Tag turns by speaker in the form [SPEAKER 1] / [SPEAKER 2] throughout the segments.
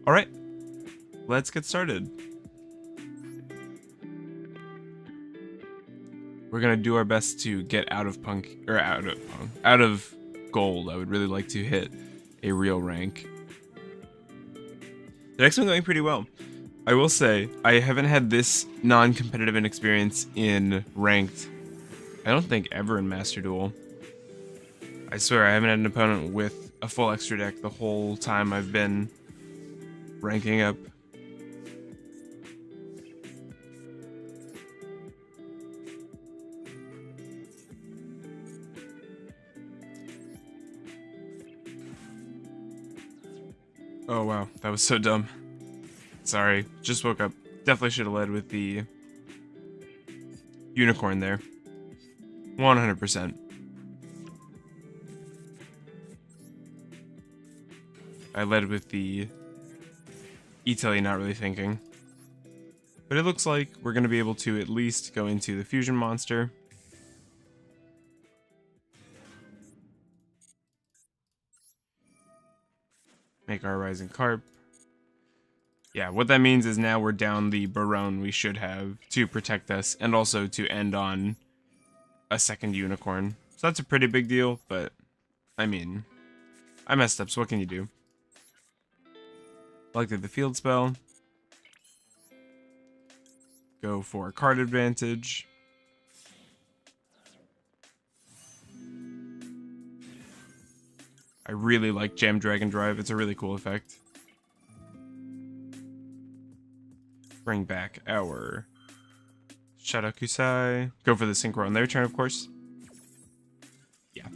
[SPEAKER 1] Alright, let's get started. We're gonna do our best to get out of out of gold. I would really like to hit a real rank. The next one's going pretty well. I will say, I haven't had this non-competitive an experience in ranked, I don't think ever in Master Duel. I swear I haven't had an opponent with a full extra deck the whole time I've been ranking up. Oh wow, that was so dumb. Sorry, just woke up. Definitely should have led with the unicorn there. 100%. I led with the E-Telly not really thinking. But it looks like we're going to be able to at least go into the fusion monster. Make our rising carp. Yeah, what that means is now we're down the Barone we should have to protect us and also to end on a second unicorn. So that's a pretty big deal, but I mean, I messed up, so what can you do? Selected the field spell. Go for a card advantage. I really like Jam Dragon Drive, it's a really cool effect. Bring back our Shadakusai. Go for the Synchro on their turn, of course. Yeah.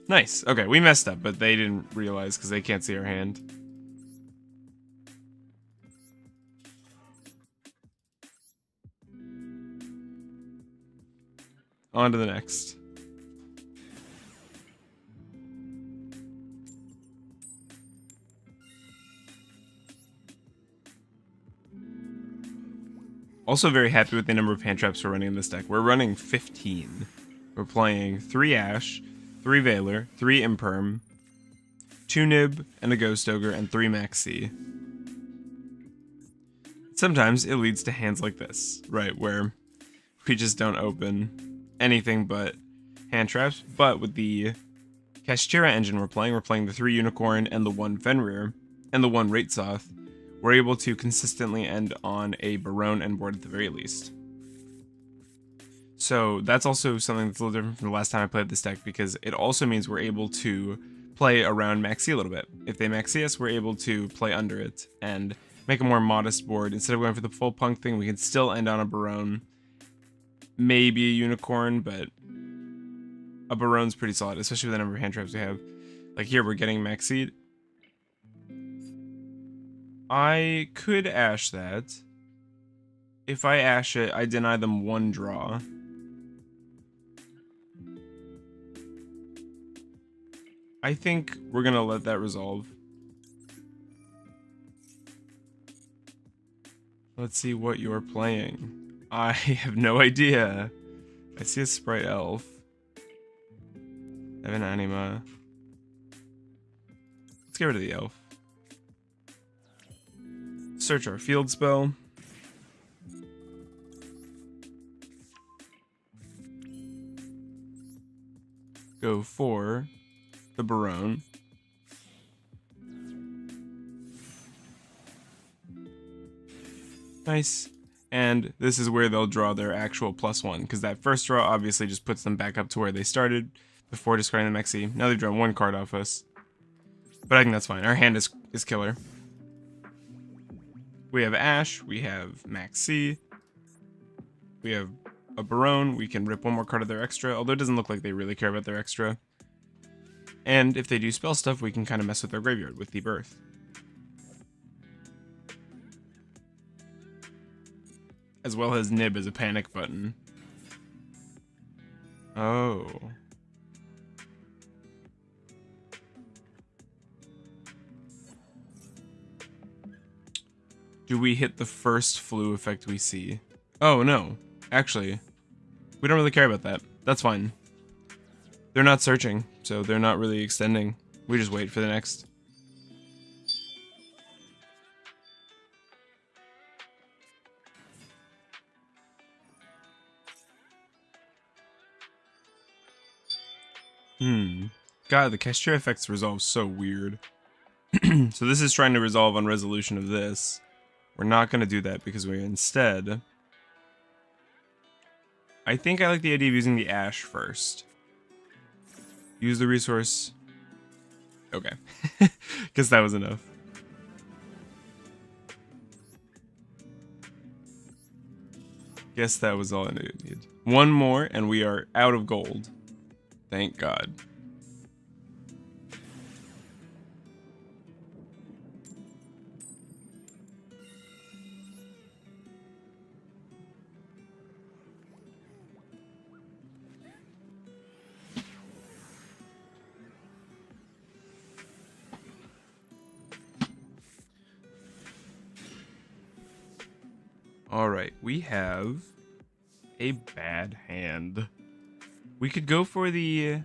[SPEAKER 1] Nice. Okay, we messed up, but they didn't realize because they can't see our hand. On to the next. Also very happy with the number of hand traps we're running in this deck. We're running 15. We're playing 3 Ash, 3 Valor, 3 Imperm, 2 Nib, and a Ghost Ogre, and 3 Maxx C. Sometimes it leads to hands like this, right, where we just don't open anything but hand traps. But with the Kashtira engine we're playing the 3 Unicorn and the 1 Fenrir, and the 1 Raitsoth. We're able to consistently end on a Barone end board at the very least. So that's also something that's a little different from the last time I played this deck, because it also means we're able to play around Maxx C a little bit. If they Maxx C us, we're able to play under it and make a more modest board. Instead of going for the full punk thing, we can still end on a Barone. Maybe a Unicorn, but a Barone's pretty solid, especially with the number of hand traps we have. Like here, we're getting Maxx C. I could Ash that. If I Ash it, I deny them 1 draw. I think we're gonna let that resolve. Let's see what you're playing. I have no idea. I see a Sprite Elf. I have an Anima. Let's get rid of the Elf. Search our field spell. Go for the Barone. Nice. And this is where they'll draw their actual +1, because that first draw obviously just puts them back up to where they started before discarding the Maxx C. Now they've drawn 1 card off us. But I think that's fine. Our hand is killer. We have Ash, we have Maxx C, we have a Barone, we can rip 1 more card of their extra, although it doesn't look like they really care about their extra. And if they do spell stuff, we can kind of mess with their graveyard with the Birth. As well as Nib as a panic button. Oh. Do we hit the first flu effect we see? Oh, no. Actually, we don't really care about that. That's fine. They're not searching, so they're not really extending. We just wait for the next. God, the Kashtira effects resolve so weird. So this is trying to resolve on resolution of this. We're not going to do that because we instead... I think I like the idea of using the Ash first. Use the resource. Okay. Guess that was enough. Guess that was all I needed. One more and we are out of gold. Thank God. Alright, we have a bad hand. We could go for the...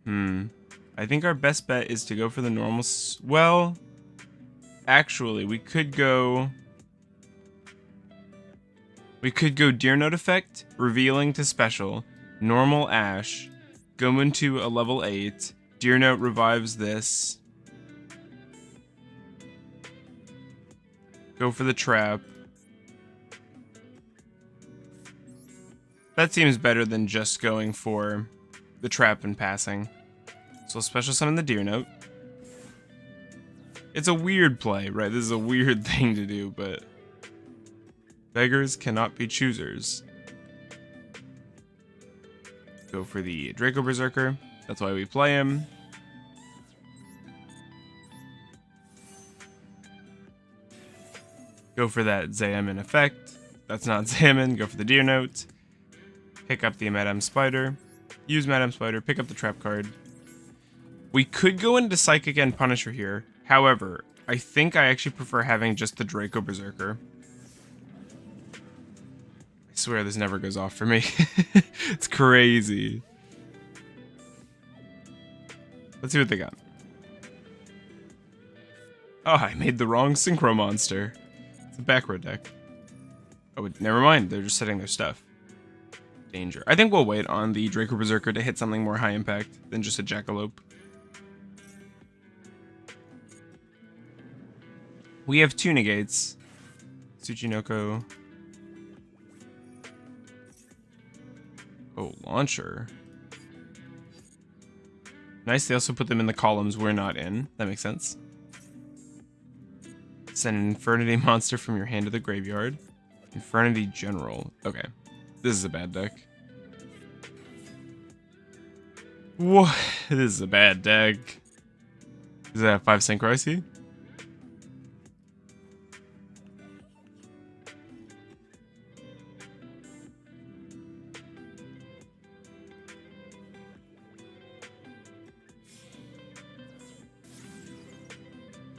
[SPEAKER 1] I think our best bet is to go for the normal... Well, actually, we could go... Deer Note effect, revealing to special, normal Ash, go into a level 8, Deer Note revives this... Go for the trap. That seems better than just going for the trap and passing. So special summon the Deer Note. It's a weird play, right? This is a weird thing to do, but... Beggars cannot be choosers. Go for the Draco Berserker. That's why we play him. Go for that Zayamin effect. That's not Zayamin. Go for the Deer Note. Pick up the Madame Spider. Use Madame Spider. Pick up the trap card. We could go into Psychic and Punisher here. However, I think I actually prefer having just the Draco Berserker. I swear this never goes off for me. It's crazy. Let's see what they got. Oh, I made the wrong Synchro Monster. It's a backward deck. Oh, never mind. They're just setting their stuff. Danger. I think we'll wait on the Draco Berserker to hit something more high impact than just a Jackalope. We have 2 negates. Tsuchinoko. Oh, Launcher. Nice, they also put them in the columns we're not in. That makes sense. Send an Infernity monster from your hand to the graveyard. Infernity General. Okay. This is a bad deck. What? This is a bad deck. Is that a 5 Synchro I see?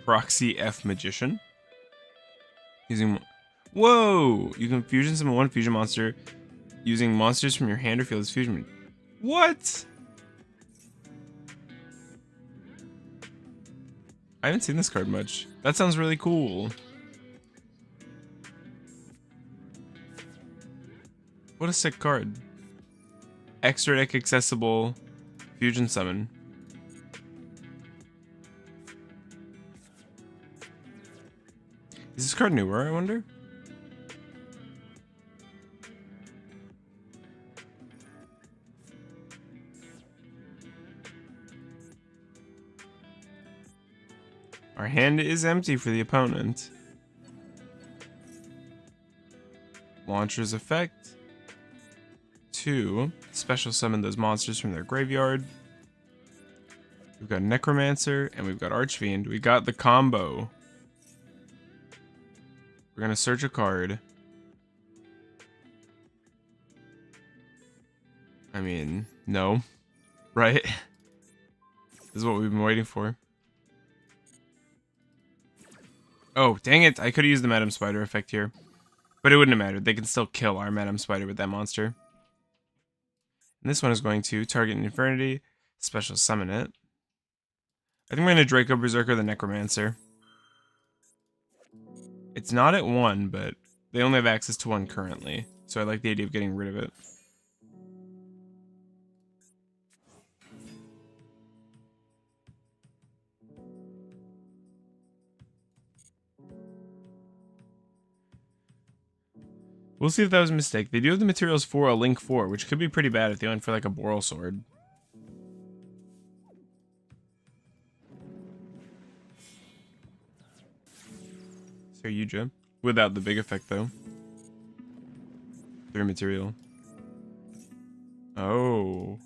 [SPEAKER 1] Proxy F Magician. Using... Whoa! You can fusion summon 1 fusion monster using monsters from your hand or field as fusion. What? I haven't seen this card much. That sounds really cool. What a sick card. Extra deck accessible fusion summon. Is this card newer, I wonder? Our hand is empty for the opponent. Launcher's effect. 2. Special summon those monsters from their graveyard. We've got Necromancer and we've got Archfiend. We got the combo. We're gonna search a card. I mean, no. Right? This is what we've been waiting for. Oh, dang it. I could have used the Madame Spider effect here. But it wouldn't have mattered. They can still kill our Madame Spider with that monster. And this one is going to target an Infernity, special summon it. I think we're going to Draco Berserker the Necromancer. It's not at 1, but they only have access to 1 currently. So I like the idea of getting rid of it. We'll see if that was a mistake. They do have the materials for a Link 4, which could be pretty bad if they went for like a Boral sword. So Yugioh. Without the big effect though. 3 material. Oh.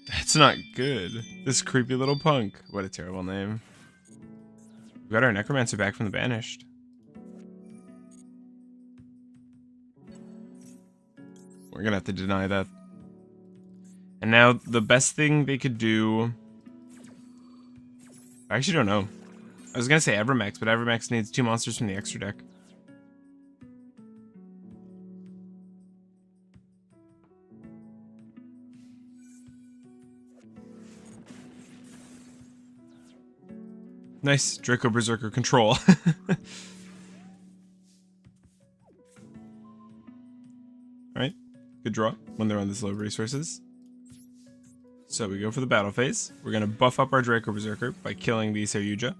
[SPEAKER 1] That's not good. This creepy little punk. What a terrible name. We got our Necromancer back from the Banished. We're gonna have to deny that. And now the best thing they could do... I actually don't know. I was gonna say Evermax, but Evermax needs 2 monsters from the extra deck. Nice, Draco Berserker control. Alright, good draw when they're on this low resources. So we go for the battle phase. We're going to buff up our Draco Berserker by killing the Yugioh.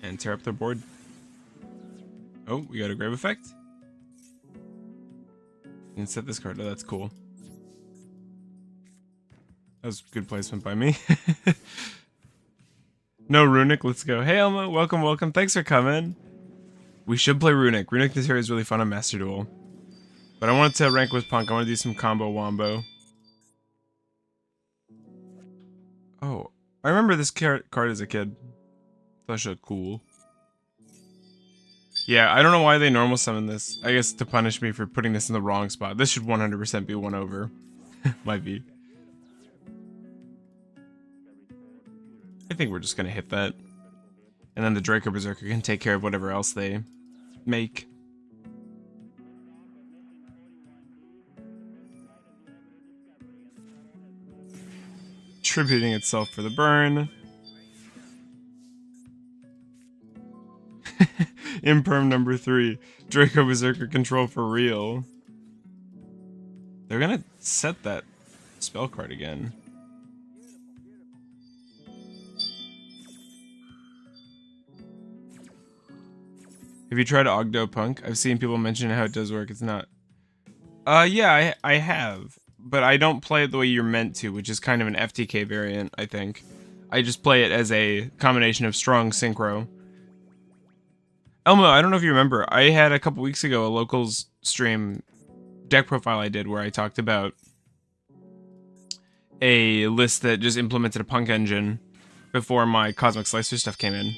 [SPEAKER 1] And tear up their board. Oh, we got a grave effect. You can set this card. Oh, that's cool. That was good placement by me. No Runic, let's go. Hey Elmo, welcome, welcome. Thanks for coming. We should play Runic. Runic this year is really fun on Master Duel. But I wanted to rank with Punk. I want to do some combo wombo. Oh, I remember this card as a kid. That shit cool. Yeah, I don't know why they normal summon this. I guess to punish me for putting this in the wrong spot. This should 100% be 1 over. Might be. I think we're just gonna hit that. And then the Draco Berserker can take care of whatever else they make. Tributing itself for the burn. Imperm number 3. Draco Berserker control for real. They're gonna set that spell card again. Have you tried Ogdo Punk? I've seen people mention how it does work. It's not. Yeah, I have. But I don't play it the way you're meant to, which is kind of an FTK variant, I think. I just play it as a combination of strong synchro. Elmo, I don't know if you remember, I had a couple weeks ago a locals stream deck profile I did where I talked about a list that just implemented a Punk engine before my Cosmic Slicer stuff came in.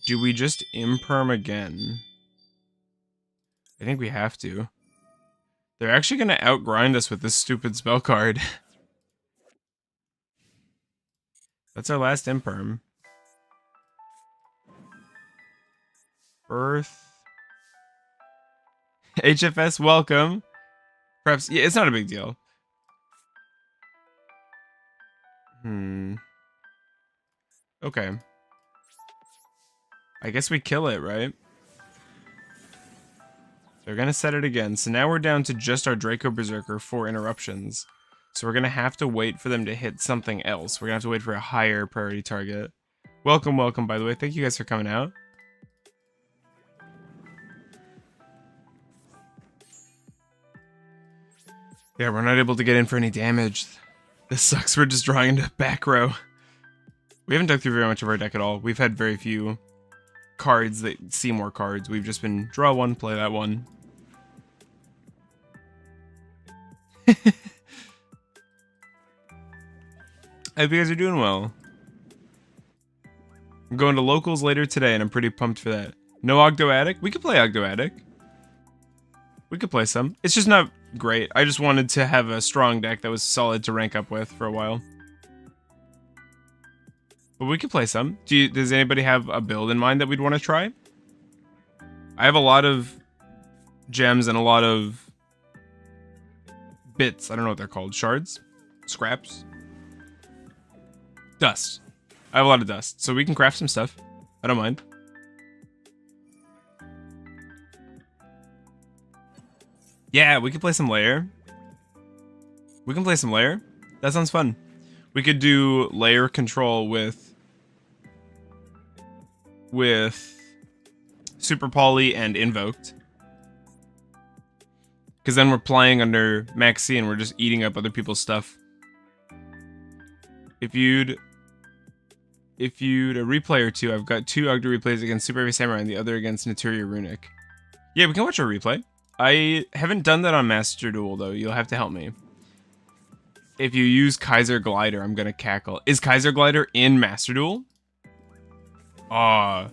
[SPEAKER 1] Do we just imperm again? I think we have to. They're actually going to outgrind us with this stupid spell card. That's our last imperm. Earth. HFS, welcome. Perhaps, yeah, it's not a big deal. Okay. I guess we kill it, right? They're gonna set it again. So now we're down to just our Draco Berserker for interruptions. So we're gonna have to wait for them to hit something else. We're gonna have to wait for a higher priority target. Welcome, welcome, by the way. Thank you guys for coming out. Yeah, we're not able to get in for any damage. This sucks. We're just drawing into back row. We haven't dug through very much of our deck at all. We've had very few cards that see more cards. We've just been draw one, play that one. I hope you guys are doing well. I'm going to locals later today, and I'm pretty pumped for that. No Ogdoadic? We could play Ogdoadic. We could play some. It's just not great. I just wanted to have a strong deck that was solid to rank up with for a while. But we could play some. Does anybody have a build in mind that we'd want to try? I have a lot of gems and a lot of bits. I don't know what they're called. Shards? Scraps? Dust. I have a lot of dust, so we can craft some stuff. I don't mind. Yeah, we can play some Lair. We can play some Lair. That sounds fun. We could do layer control with Super Poly and Invoked. Because then we're playing under Maxx C and we're just eating up other people's stuff. If you'd a replay or two, I've got 2 Ogda replays against Super Heavy Samurai and the other against Naturia Runic. Yeah, we can watch a replay. I haven't done that on Master Duel, though. You'll have to help me. If you use Kaiser Glider, I'm gonna cackle. Is Kaiser Glider in Master Duel? Aw.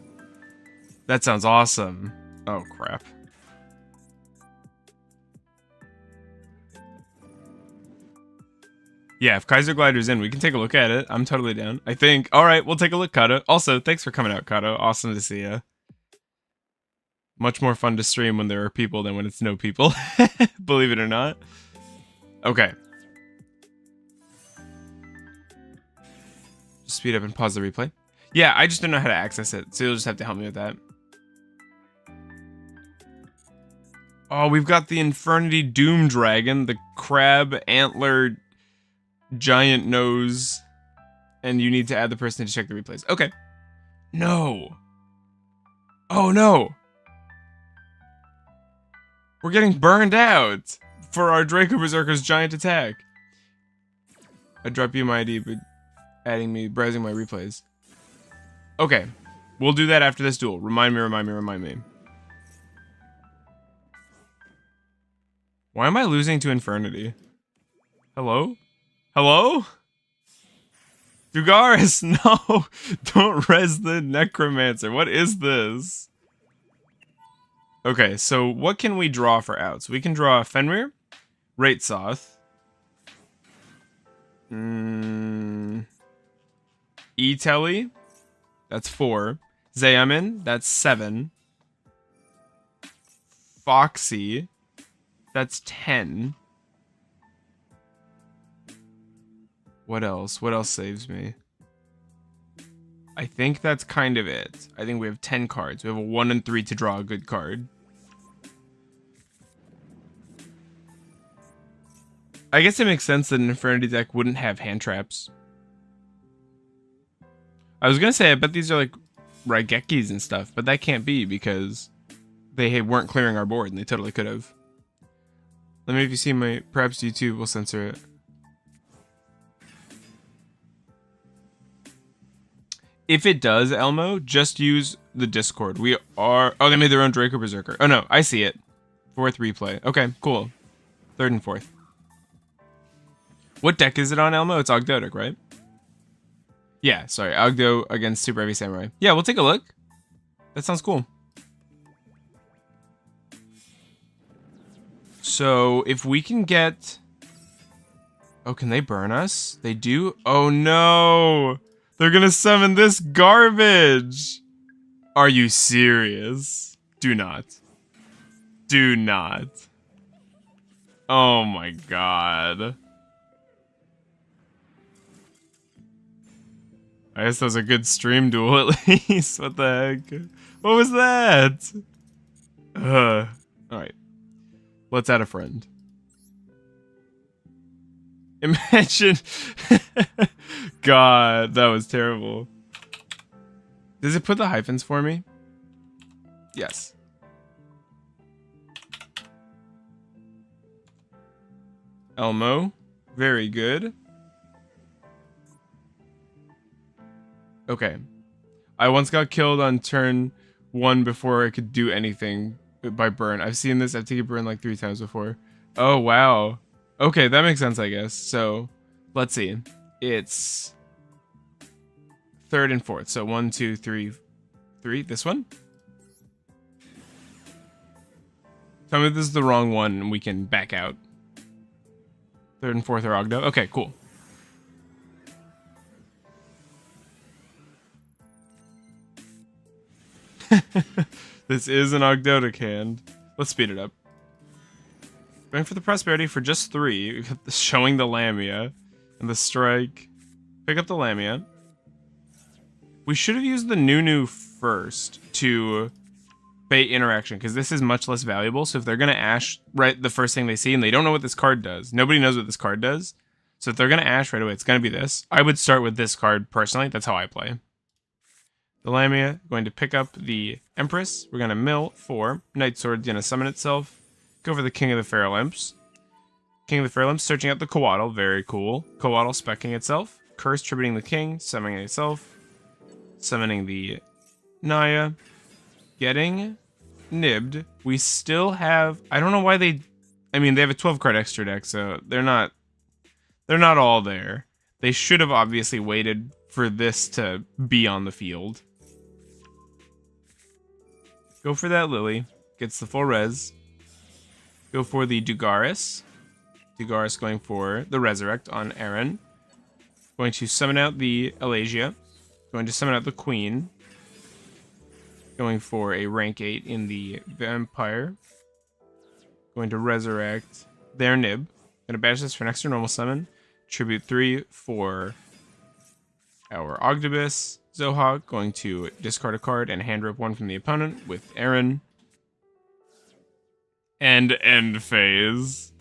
[SPEAKER 1] That sounds awesome. Oh, crap. Yeah, if Kaiser Glider's in, we can take a look at it. I'm totally down. I think. Alright, we'll take a look, Kato. Also, thanks for coming out, Kato. Awesome to see ya. Much more fun to stream when there are people than when it's no people. Believe it or not. Okay. Just speed up and pause the replay. Yeah, I just don't know how to access it, so you'll just have to help me with that. Oh, we've got the Infernity Doom Dragon, the crab antler giant nose, and you need to add the person to check the replays. Okay. No. Oh no. We're getting burned out for our Draco Berserker's giant attack. I drop you my ID, but browsing my replays. Okay. We'll do that after this duel. Remind me. Why am I losing to Infernity? Hello? Hello? Dugaris, no! Don't res the Necromancer. What is this? Okay, so what can we draw for outs? We can draw Fenrir, Raitsoth, E-Telly, that's 4. Zayamin, that's 7. Foxy, that's 10. What else? What else saves me? I think that's kind of it. I think we have 10 cards. We have a 1 and 3 to draw a good card. I guess it makes sense that an Infernity deck wouldn't have hand traps. I was gonna say, I bet these are like Raigekis and stuff, but that can't be because they weren't clearing our board and they totally could have. Let me know if you see my, perhaps YouTube will censor it. If it does, Elmo, just use the Discord. We are... Oh, they made their own Draco Berserker. Oh, no. I see it. 4th replay. Okay, cool. 3rd and 4th. What deck is it on, Elmo? It's Ogdoadic, right? Yeah, sorry. Ogdo against Super Heavy Samurai. Yeah, we'll take a look. That sounds cool. So, if we can get... Oh, can they burn us? They do? Oh, no! They're gonna summon this garbage! Are you serious? Do not. Do not. Oh my god. I guess that was a good stream duel at least. What the heck? What was that? Alright. Let's add a friend. Imagine. God, that was terrible. Does it put the hyphens for me? Yes. Elmo. Very good. Okay. I once got killed on turn 1 before I could do anything by burn. I've seen this. I've taken burn like 3 times before. Oh, wow. Okay, that makes sense, I guess. So, let's see. It's 3rd and 4th. So 1, 2, 3, 3. This one? Tell me if this is the wrong one and we can back out. 3rd and 4th are Ogdo. Okay, cool. This is an Ogdoadic hand. Let's speed it up. Going for the prosperity for just 3. Showing the Lamia. And the strike. Pick up the Lamia. We should have used the Nunu first to bait interaction, because this is much less valuable. So if they're going to Ash right the first thing they see, and they don't know what this card does. Nobody knows what this card does. So if they're going to Ash right away, it's going to be this. I would start with this card personally. That's how I play. The Lamia going to pick up the Empress. We're going to mill 4. Night Sword's going to summon itself. Go for the King of the Feral Imps. King of the Feral Imps searching out the Coatl. Very cool. Coatl specking itself. Curse tributing the King. Summoning itself. Summoning the Naya. Getting nibbed. We still have... I don't know why they... I mean, they have a 12 card extra deck, so they're not all there. They should have obviously waited for this to be on the field. Go for that Lily. Gets the full res. Go for the Dugaris. Dugaris going for the Resurrect on Aaron. Going to summon out the Elasia. Going to summon out the Queen. Going for a rank 8 in the Vampire. Going to Resurrect their Nib. Going to banish this for an extra normal summon. Tribute 3 for our Ogdoadic. Zoha going to discard a card and hand rip 1 from the opponent with Aaron. And end phase.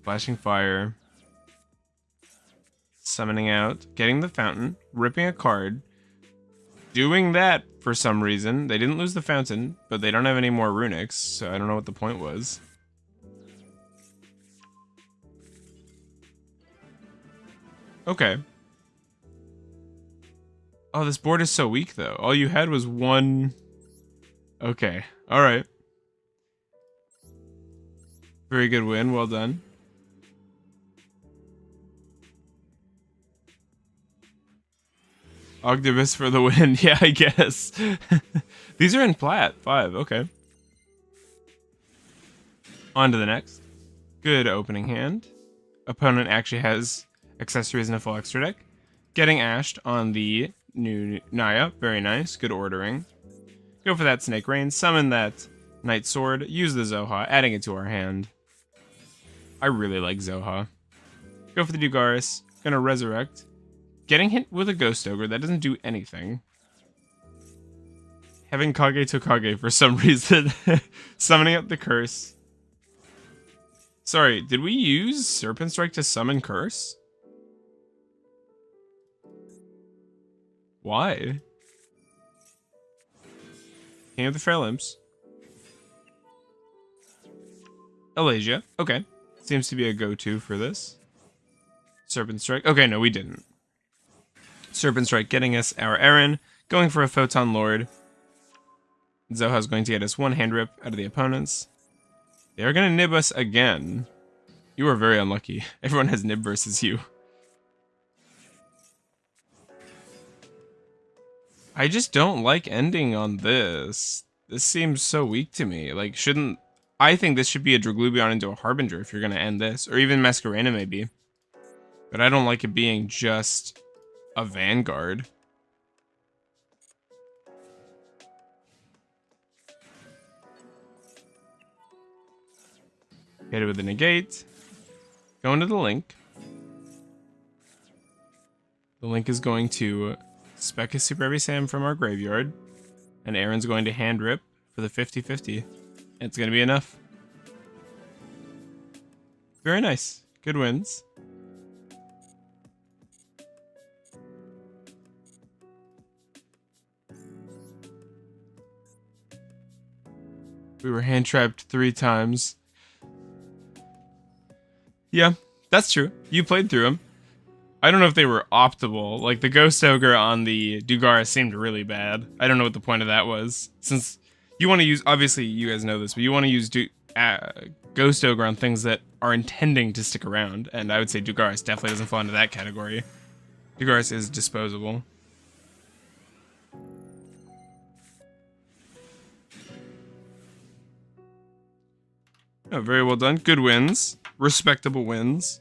[SPEAKER 1] Flashing Fire. Summoning out. Getting the Fountain. Ripping a card. Doing that for some reason. They didn't lose the Fountain, but they don't have any more runics, so I don't know what the point was. Okay. Oh, this board is so weak, though. All you had was one... Okay. Alright. Very good win. Well done. Ogdaodic for the win. Yeah, I guess. These are in plat. 5. Okay. On to the next. Good opening hand. Opponent actually has accessories in a full extra deck. Getting ashed on the new Naya. Very nice. Good ordering. Go for that Snake Rain. Summon that Night Sword. Use the Zoha. Adding it to our hand. I really like Zoha. Go for the Dugaris. Gonna Resurrect. Getting hit with a Ghost Ogre. That doesn't do anything. Having Kage to Kage for some reason. Summoning up the Curse. Sorry, did we use Serpent Strike to summon Curse? Why? King of the Feral Imps. Elasia. Okay. Seems to be a go-to for this. Serpent Strike. Okay, no, we didn't. Serpent Strike getting us our Aaron. Going for a Photon Lord. Zoha's going to get us 1 hand rip out of the opponents. They are going to nib us again. You are very unlucky. Everyone has nib versus you. I just don't like ending on this. This seems so weak to me. Like, shouldn't... I think this should be a Draglubion into a Harbinger if you're going to end this. Or even Masquerena, maybe. But I don't like it being just a Vanguard. Hit it with a Negate. Go into the Link. The Link is going to spec a Super Heavy Sam from our graveyard. And Aaron's going to hand rip for the 50-50. It's going to be enough. Very nice. Good wins. We were hand trapped 3 times. Yeah, that's true. You played through them. I don't know if they were optimal. Like, the Ghost Ogre on the Dugaris seemed really bad. I don't know what the point of that was. Since you want to use... Obviously, you guys know this, but you want to use Ghost Ogre on things that are intending to stick around. And I would say Dugaris definitely doesn't fall into that category. Dugaris is disposable. Oh, very well done. Good wins. Respectable wins.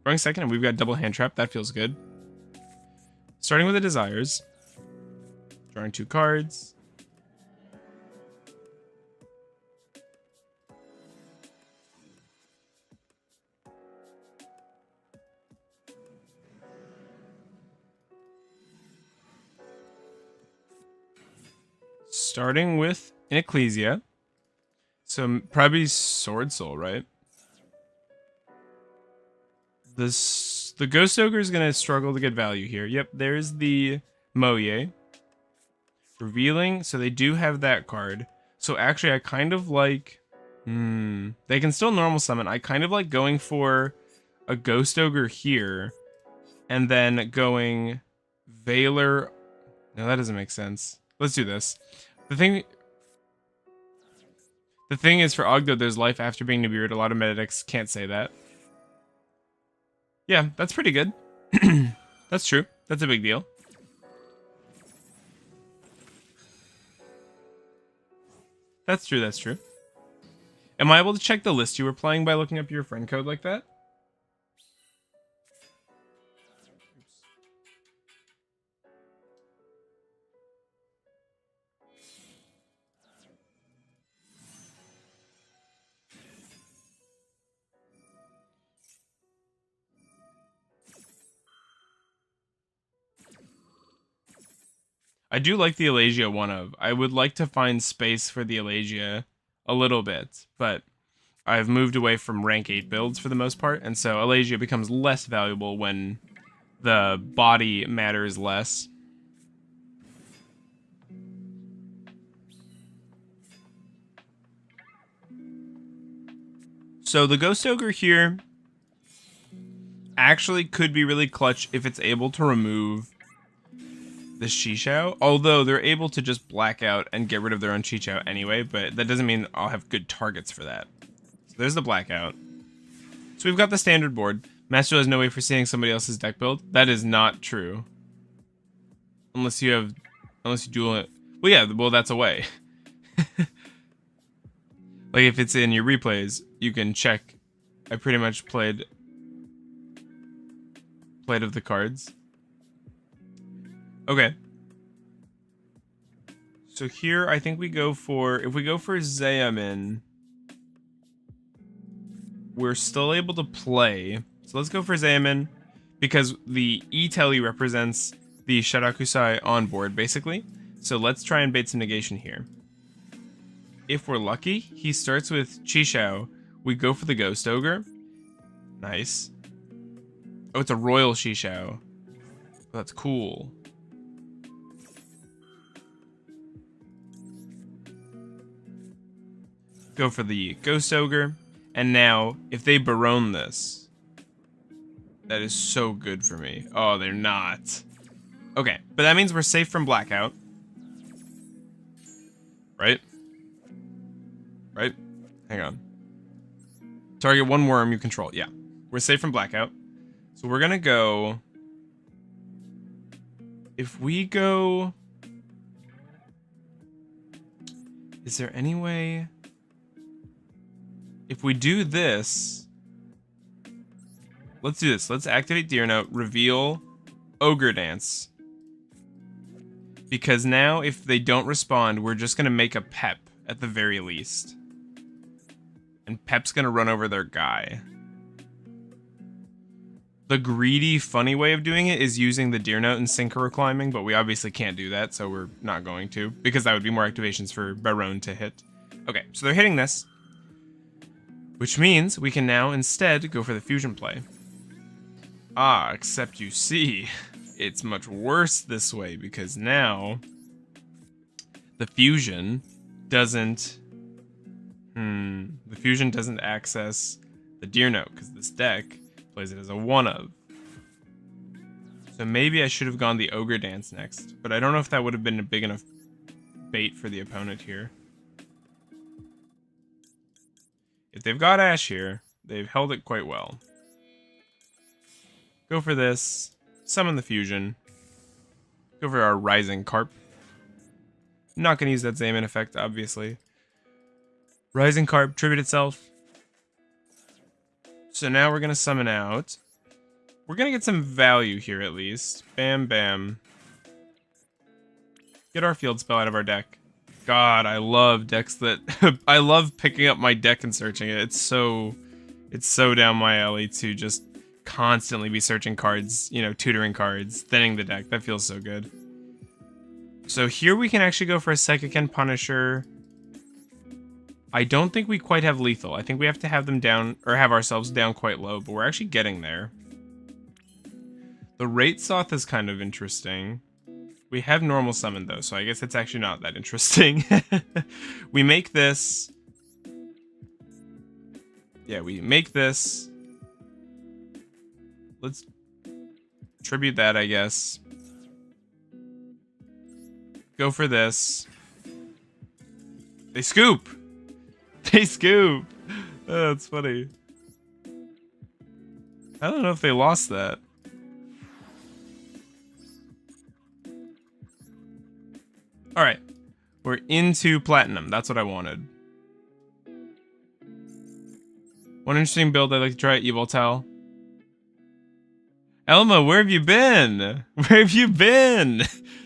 [SPEAKER 1] Drawing second, and we've got double hand trap. That feels good. Starting with the Desires. Drawing 2 cards. Starting with an Ecclesia. So probably Sword Soul, right? The Ghost Ogre is going to struggle to get value here. Yep, there's the Moye. Revealing, so they do have that card. So actually, I kind of like... they can still normal summon. I kind of like going for a Ghost Ogre here, and then going Veiler... No, that doesn't make sense. Let's do this. The thing is, for Ogdo, there's life after being Nibiru'd. A lot of meta decks can't say that. Yeah, that's pretty good. That's true. That's a big deal. That's true, that's true. Am I able to check the list you were playing by looking up your friend code like that? I do like the Yugioh one of. I would like to find space for the Yugioh a little bit, but I've moved away from rank 8 builds for the most part, and so Yugioh becomes less valuable when the body matters less. So the Ghost Ogre here actually could be really clutch if it's able to remove the Yugioh, although they're able to just black out and get rid of their own Yugioh anyway, but that doesn't mean I'll have good targets for that. So there's the blackout. So we've got the standard board. Master has no way for seeing somebody else's deck build. That is not true. Unless you duel it. Well, yeah, well, that's a way. Like, if it's in your replays, you can check. I pretty much played of the cards. Okay. So here, I think we go for... If we go for Zayamin, we're still able to play. So let's go for Zayamin, because the E-Telly represents the Sharakusai on board, basically. So let's try and bait some negation here. If we're lucky, he starts with Yugioh. We go for the Ghost Ogre. Nice. Oh, it's a Royal Yugioh. That's cool. Go for the Ghost Ogre. And now, if they Barone this, that is so good for me. Oh, they're not. Okay, but that means we're safe from blackout. Right? Right? Hang on. Target one worm you control. Yeah. We're safe from blackout. So we're gonna go... If we go... Is there any way... If we do this... Let's do this. Let's activate Deer Note, reveal Ogre Dance. Because now, if they don't respond, we're just gonna make a Pep, at the very least. And Pep's gonna run over their guy. The greedy, funny way of doing it is using the Deer Note and Synchro Climbing, but we obviously can't do that, so we're not going to, because that would be more activations for Barone to hit. Okay, so they're hitting this, which means we can now instead go for the fusion play. Ah, except you see, it's much worse this way, because now the fusion doesn't access the Deer Note, because this deck plays it as a one of. So maybe I should have gone the Ogre Dance next, but I don't know if that would have been a big enough bait for the opponent here. If they've got Ash here, they've held it quite well. Go for this, summon the fusion, go for our Rising Carp. Not going to use that Zayamin effect, obviously. Rising Carp, tribute itself. So now we're going to summon out. We're going to get some value here at least. Bam, bam. Get our field spell out of our deck. God, I love decks that... I love picking up my deck and searching it. It's so down my alley to just constantly be searching cards, you know, tutoring cards, thinning the deck. That feels so good. So here we can actually go for a Psychic and Punisher. I don't think we quite have lethal. I think we have to have them down, or have ourselves down quite low, but we're actually getting there. The Rate Soth is kind of interesting. We have normal summon though, so I guess it's actually not that interesting. We make this. Yeah, we make this. Let's tribute that, I guess. Go for this. They scoop! They scoop! Oh, that's funny. I don't know if they lost that. Alright. We're into platinum. That's what I wanted. One interesting build I'd like to try, Evoltal. Elma, where have you been? Where have you been?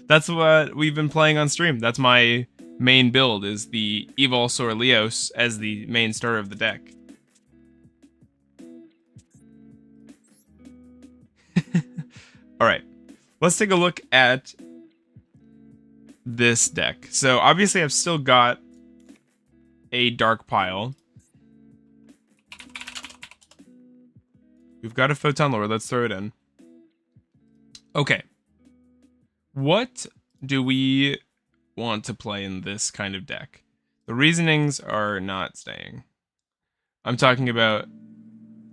[SPEAKER 1] That's what we've been playing on stream. That's my main build, is the Evolsaur Leos as the main starter of the deck. Alright, let's take a look at this deck. So obviously I've still got a dark pile. We've got a Photon Lore, let's throw it in. Okay. What do we want to play in this kind of deck? The reasonings are not staying. I'm talking about...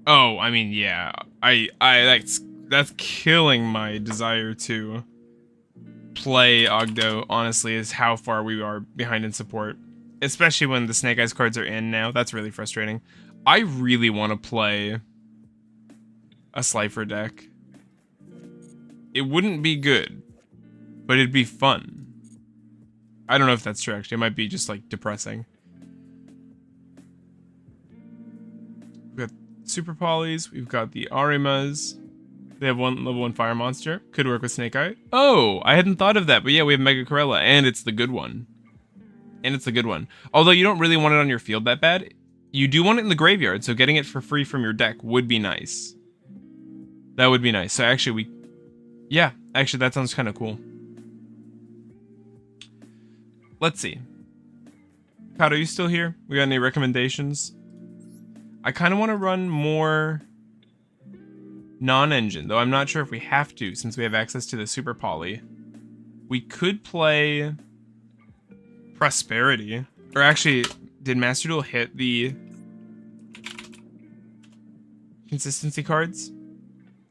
[SPEAKER 1] Oh, I mean, yeah. That's killing my desire to play Ogdo, honestly, is how far we are behind in support. Especially when the Snake Eyes cards are in now. That's really frustrating. I really want to play a Slifer deck. It wouldn't be good, but it'd be fun. I don't know if that's true, actually. It might be just, like, depressing. We've got Super Polys. We've got the Arimas. They have one level 1 Fire Monster. Could work with Snake Eye. Oh, I hadn't thought of that, but yeah, we have Mega Corella, and it's the good one. And it's the good one. Although you don't really want it on your field that bad. You do want it in the graveyard, so getting it for free from your deck would be nice. That would be nice. So actually, yeah, actually, that sounds kind of cool. Let's see. Kato, you still here? We got any recommendations? I kind of want to run more non-engine, though I'm not sure if we have to, since we have access to the Super Poly. We could play Prosperity. Or actually, did Master Duel hit the consistency cards?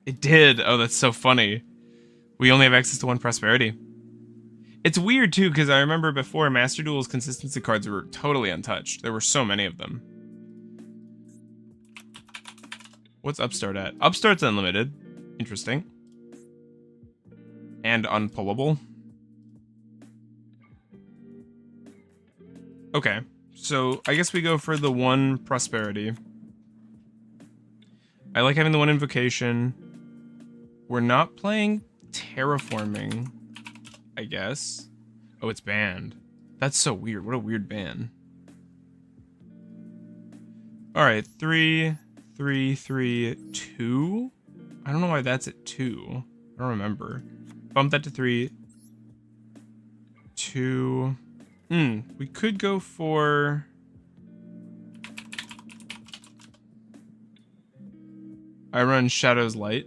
[SPEAKER 1] It did. Oh, that's so funny. We only have access to one Prosperity. It's weird, too, because I remember before, Master Duel's consistency cards were totally untouched. There were so many of them. What's Upstart at? Upstart's unlimited. Interesting. And unpullable. Okay, so I guess we go for the one Prosperity. I like having the one Invocation. We're not playing Terraforming, I guess. Oh, it's banned. That's so weird. What a weird ban. Alright, 3, 3, 3, 2? I don't know why that's at 2. I don't remember. Bump that to 3. 2. We could go for... I run Shadow's Light.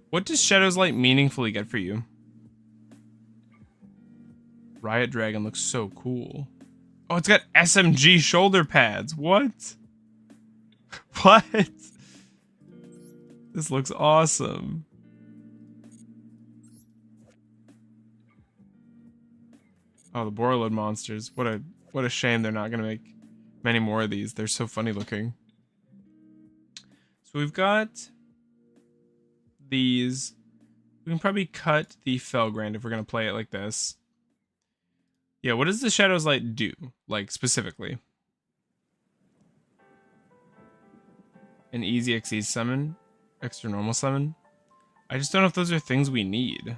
[SPEAKER 1] What does Shadow's Light meaningfully get for you? Riot Dragon looks so cool. Oh, it's got SMG shoulder pads. What? What? This looks awesome. Oh, the Borreload monsters. What a shame they're not gonna make many more of these. They're so funny looking. So we've got these. We can probably cut the Felgrand if we're gonna play it like this. Yeah, what does the Shadow's Light do? Like, specifically? An easy XE summon? Extra normal summon? I just don't know if those are things we need.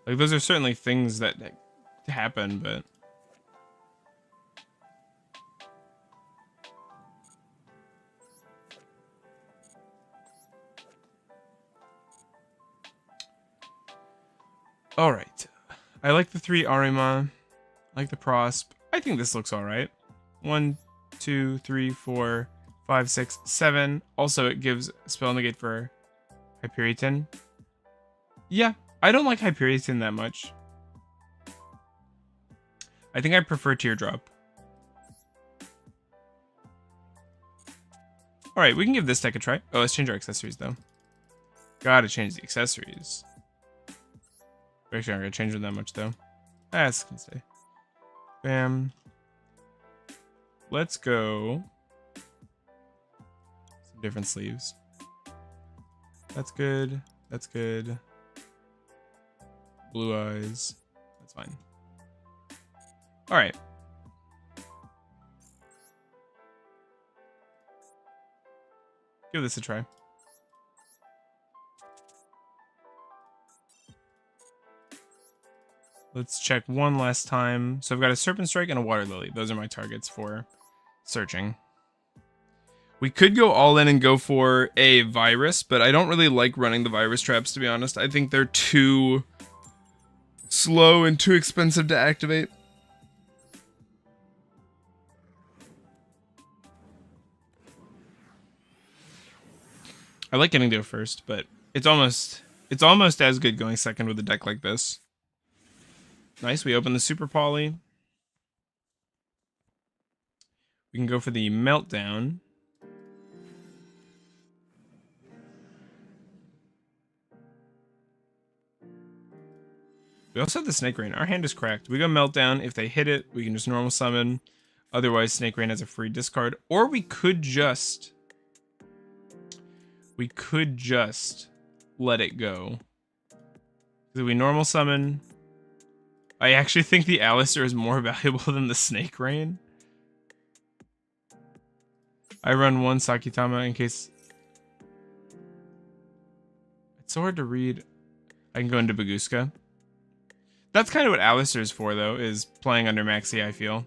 [SPEAKER 1] Like, those are certainly things that happen, but... Alright. I like the 3 Arima. I like the Prosp. I think this looks alright. 1, 2, 3, 4, 5, 6, 7. Also, it gives Spell Negate for Hyperion. Yeah, I don't like Hyperion that much. I think I prefer Teardrop. Alright, we can give this deck a try. Oh, let's change our accessories, though. Gotta change the accessories. Actually, I'm not gonna change them that much, though. That's gonna stay. Bam. Let's go. Some different sleeves. That's good. That's good. Blue eyes. That's fine. Alright. Give this a try. Let's check one last time. So I've got a Serpent Strike and a Water Lily. Those are my targets for searching. We could go all in and go for a Virus, but I don't really like running the Virus traps, to be honest. I think they're too slow and too expensive to activate. I like getting to go first, but it's almost as good going second with a deck like this. Nice, we open the Super Poly. We can go for the Meltdown. We also have the Snake Rain. Our hand is cracked. We go Meltdown. If they hit it, we can just normal summon. Otherwise, Snake Rain has a free discard. Or we could just let it go. If we normal summon, I actually think the Alistair is more valuable than the Snake Rain. I run one Sakitama in case. It's so hard to read. I can go into Baguska. That's kind of what Alistair is for, though, is playing under Maxx C, I feel.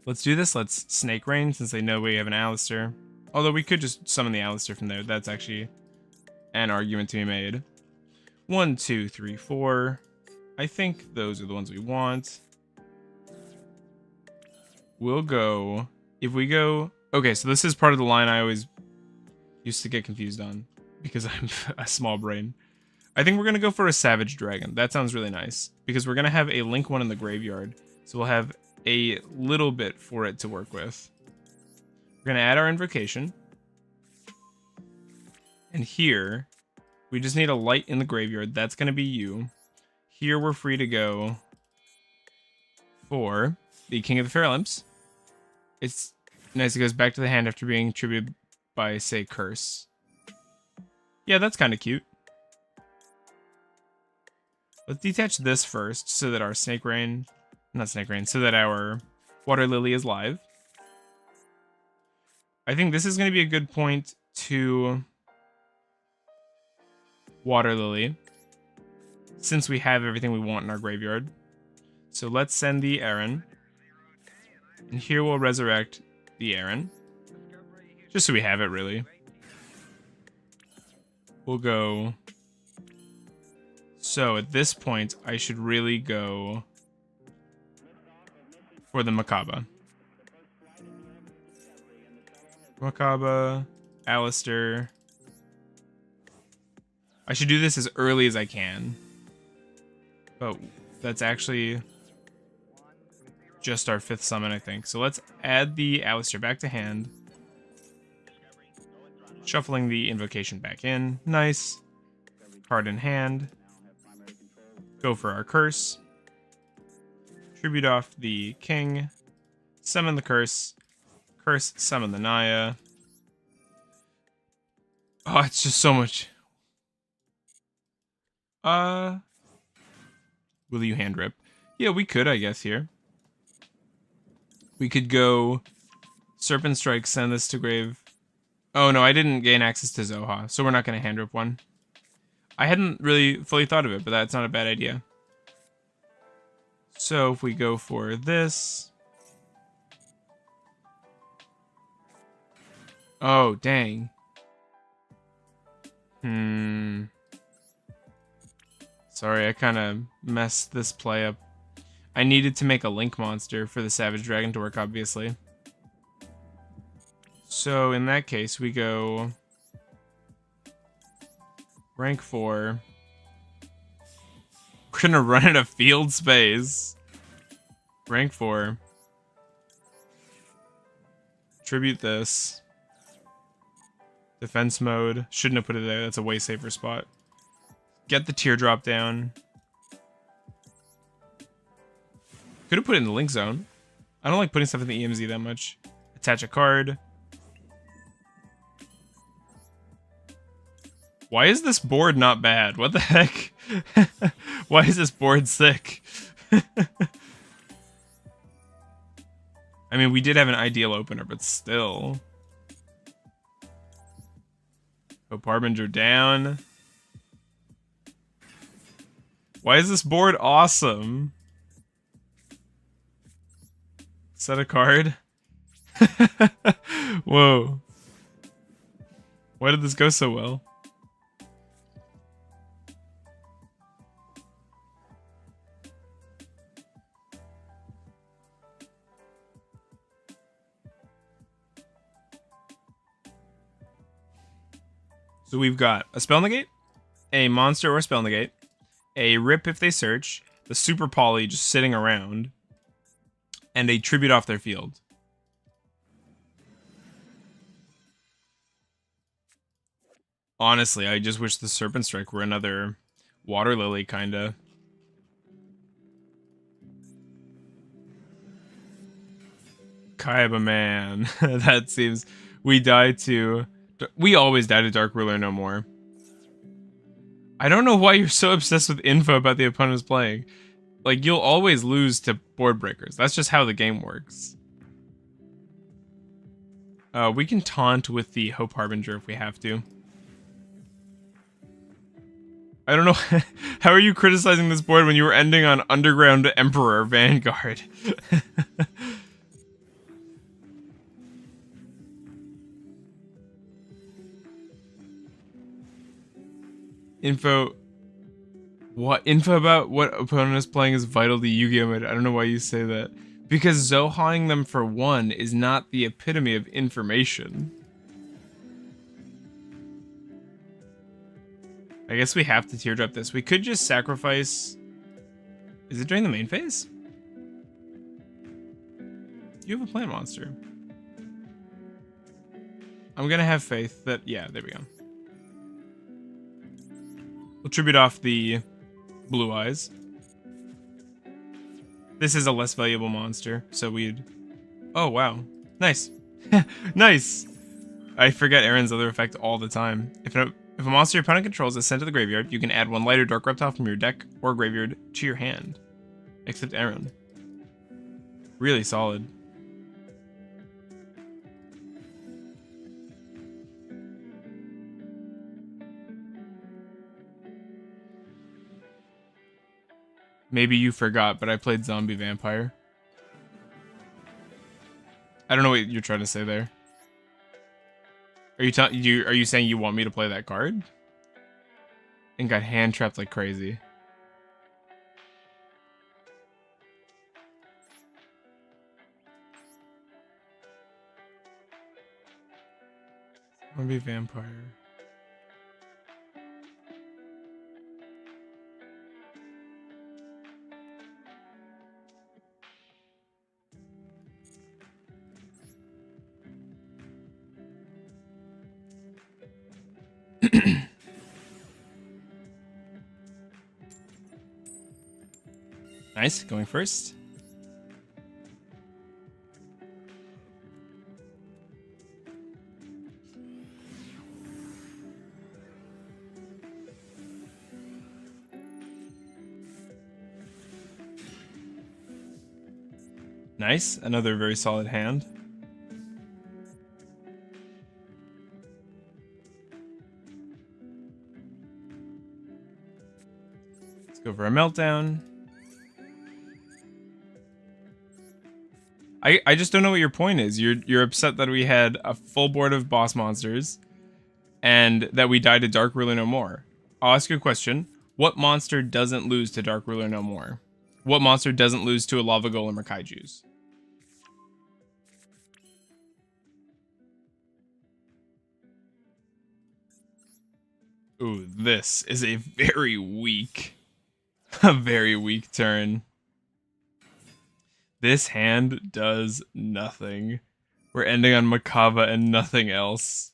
[SPEAKER 1] Let's do this. Let's Snake Rain, since they know we have an Alistair. Although we could just summon the Alistair from there. That's actually an argument to be made. 1, 2, 3, 4. I think those are the ones we want. We'll go... If we go... Okay, so this is part of the line I always used to get confused on, because I'm a small brain. I think we're going to go for a Savage Dragon. That sounds really nice, because we're going to have a Link one in the graveyard. So we'll have a little bit for it to work with. We're going to add our Invocation. And here, we just need a light in the graveyard. That's going to be you. Here we're free to go for the King of the Fair Lamps. It's nice. It goes back to the hand after being tributed by, say, Curse. Yeah, that's kind of cute. Let's detach this first so that our Snake Rain... Not Snake Rain, so that our Water Lily is live. I think this is going to be a good point to Water Lily, since we have everything we want in our graveyard. So let's send the Aaron. And here we'll resurrect the Aaron. Just so we have it, really. We'll go... So at this point, I should really go for the Makaba. Makaba, Alistair. I should do this as early as I can. But that's actually just our 5th summon, I think. So let's add the Alistair back to hand. Shuffling the Invocation back in. Nice. Card in hand. Go for our Curse. Tribute off the King. Summon the Curse. Curse, summon the Naya. Oh, it's just so much. Will you hand rip? Yeah, we could, I guess, here. We could go Serpent Strike, send this to grave. Oh, no, I didn't gain access to Zoha, so we're not going to hand rip one. I hadn't really fully thought of it, but that's not a bad idea. So if we go for this... Oh, dang. Sorry, I kind of messed this play up. I needed to make a Link monster for the Savage Dragon to work, obviously. So in that case, we go Rank 4. We're gonna run out of field space. Rank 4. Tribute this. Defense mode. Shouldn't have put it there. That's a way safer spot. Get the teardrop down. Could have put it in the link zone. I don't like putting stuff in the EMZ that much. Attach a card. Why is this board not bad? What the heck? Why is this board sick? I mean, we did have an ideal opener, but still. Hope Harbinger down. Why is this board awesome? Set a card. Whoa. Why did this go so well? So we've got a Spell Negate, a Monster or Spell Negate, a Rip if they search, the Super Poly just sitting around, and a Tribute off their field. Honestly, I just wish the Serpent Strike were another Water Lily, kinda. Kaiba, man. That seems... We die to... We always die to Dark Ruler no more. I don't know why you're so obsessed with info about the opponent's playing. Like, you'll always lose to board breakers. That's just how the game works. We can taunt with the Hope Harbinger if we have to. I don't know. How are you criticizing this board when you were ending on Underground Emperor Vanguard? Info... What? Info about what opponent is playing is vital to Yu-Gi-Oh! Mode. I don't know why you say that. Because Zohaing them for 1 is not the epitome of information. I guess we have to teardrop this. We could just sacrifice... Is it during the main phase? You have a plant monster. I'm gonna have faith that... Yeah, there we go. We'll tribute off the Blue Eyes. This is a less valuable monster, so we'd... Oh, wow. Nice. Nice! I forget Aaron's other effect all the time. If a monster your opponent controls is sent to the graveyard, you can add 1 lighter Dark Reptile from your deck or graveyard to your hand. Except Aaron. Really solid. Maybe you forgot, but I played Zombie Vampire. I don't know what you're trying to say there. Are you saying you want me to play that card? And got hand trapped like crazy. Zombie Vampire. Nice, going first. Nice, another very solid hand. Let's go for a meltdown. I just don't know what your point is. You're upset that we had a full board of boss monsters and that we died to Dark Ruler no more. I'll ask you a question. What monster doesn't lose to Dark Ruler no more? What monster doesn't lose to a Lava Golem or Kaijus? Ooh, this is a very weak, a very weak turn. This hand does nothing. We're ending on Makaba and nothing else.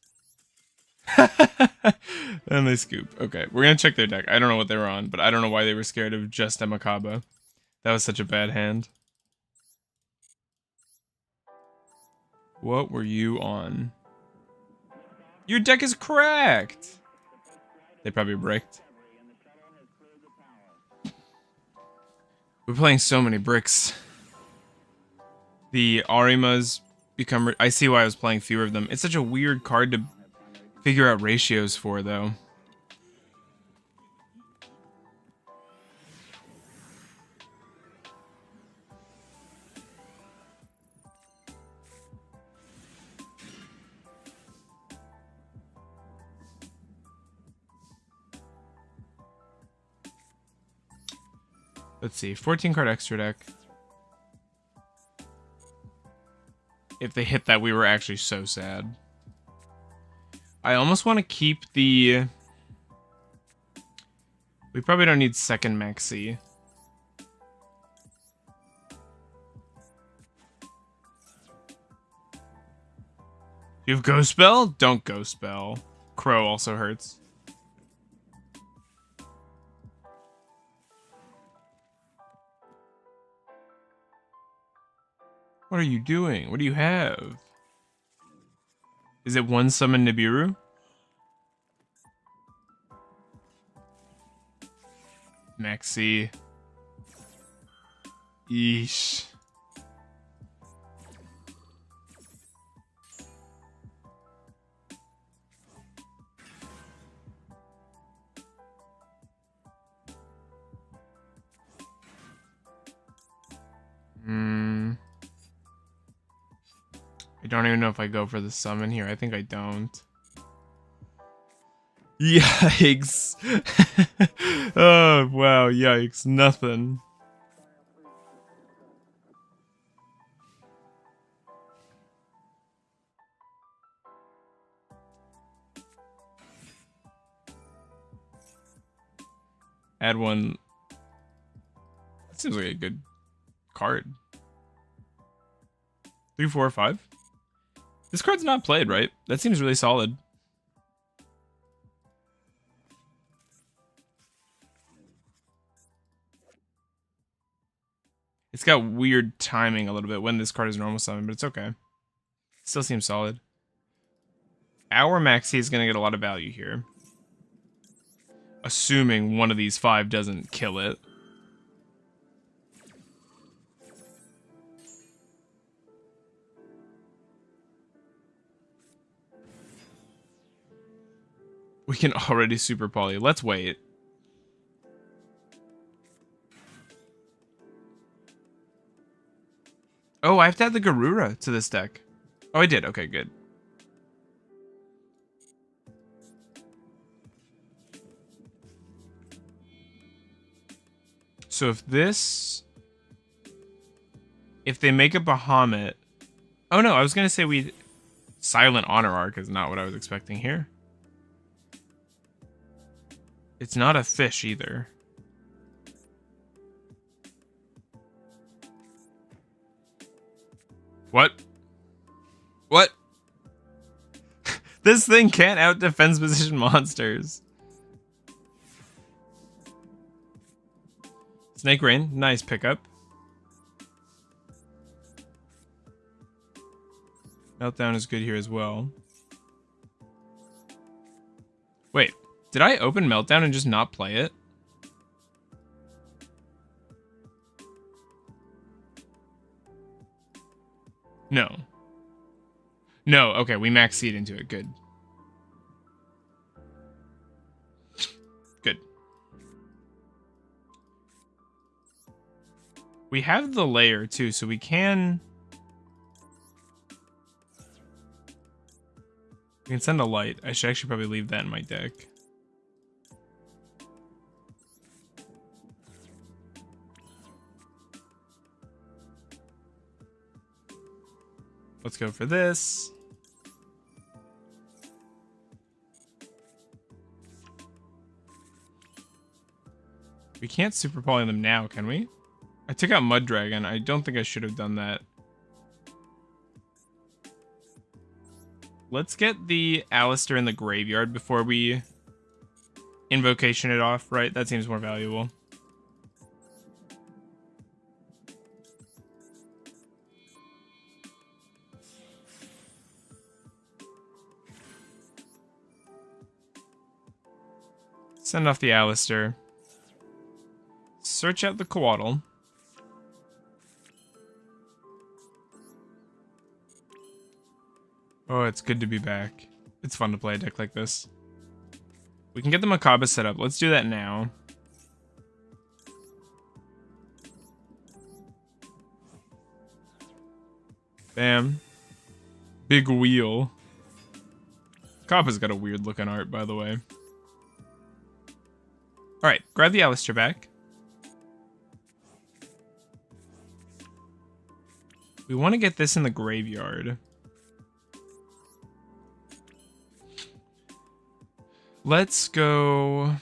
[SPEAKER 1] And they scoop. Okay, we're gonna check their deck. I don't know what they were on, but I don't know why they were scared of just a Makaba. That was such a bad hand. What were you on? Your deck is cracked! They probably bricked. We're playing so many bricks. The Arimas become... I see why I was playing fewer of them. It's such a weird card to figure out ratios for, though. Let's see, 14 card extra deck. If they hit that, we were actually so sad. I almost want to keep the... We probably don't need second Maxx C. You have Ghost Spell? Don't Ghost Spell. Crow also hurts. What are you doing? What do you have? Is it one summon Nibiru? Maxx C. Yeesh. I don't even know if I go for the summon here. I think I don't. Yikes. Oh, wow. Yikes. Nothing. Add one. That seems like a good card. 3, 4, 5. This card's not played, right? That seems really solid. It's got weird timing a little bit when this card is normal summon, but it's okay. Still seems solid. Our Maxx C is going to get a lot of value here. Assuming one of these 5 doesn't kill it. We can already super poly. Let's wait. Oh, I have to add the Garura to this deck. Oh, I did. Okay, good. So if this... If they make a Bahamut... Oh no, I was going to say we... Silent Honor Arc is not what I was expecting here. It's not a fish either. What? What? This thing can't out defense position monsters. Snake Rain, nice pickup. Meltdown is good here as well. Wait, did I open Meltdown and just not play it? No. No, okay, we Maxx C'd into it. Good. Good. We have the layer too, so we can... We can send a light. I should actually probably leave that in my deck. Let's go for this. We can't super poly them now, can we? I took out Mud Dragon. I don't think I should have done that. Let's get the Alistair in the graveyard before we invocation it off, right? That seems more valuable. Send off the Alistair. Search out the Coatl. Oh, it's good to be back. It's fun to play a deck like this. We can get the Macabre set up. Let's do that now. Bam. Big wheel. Macabra's got a weird looking art, by the way. Alright, grab the Alistair back. We want to get this in the graveyard. Let's go...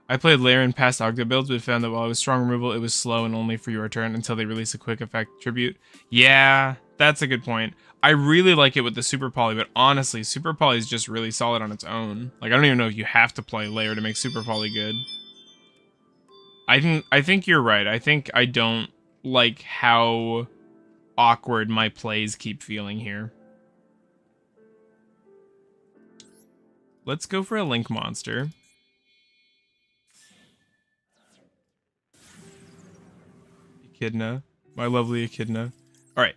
[SPEAKER 1] I played Lair in past Ogda builds, but found that while it was strong removal, it was slow and only for your turn until they release a quick effect tribute. Yeah, that's a good point. I really like it with the Super Poly, but honestly, Super Poly is just really solid on its own. Like, I don't even know if you have to play Lair to make Super Poly good. I think you're right. I think I don't like how awkward my plays keep feeling here. Let's go for a Link monster. Echidna. My lovely Echidna. Alright.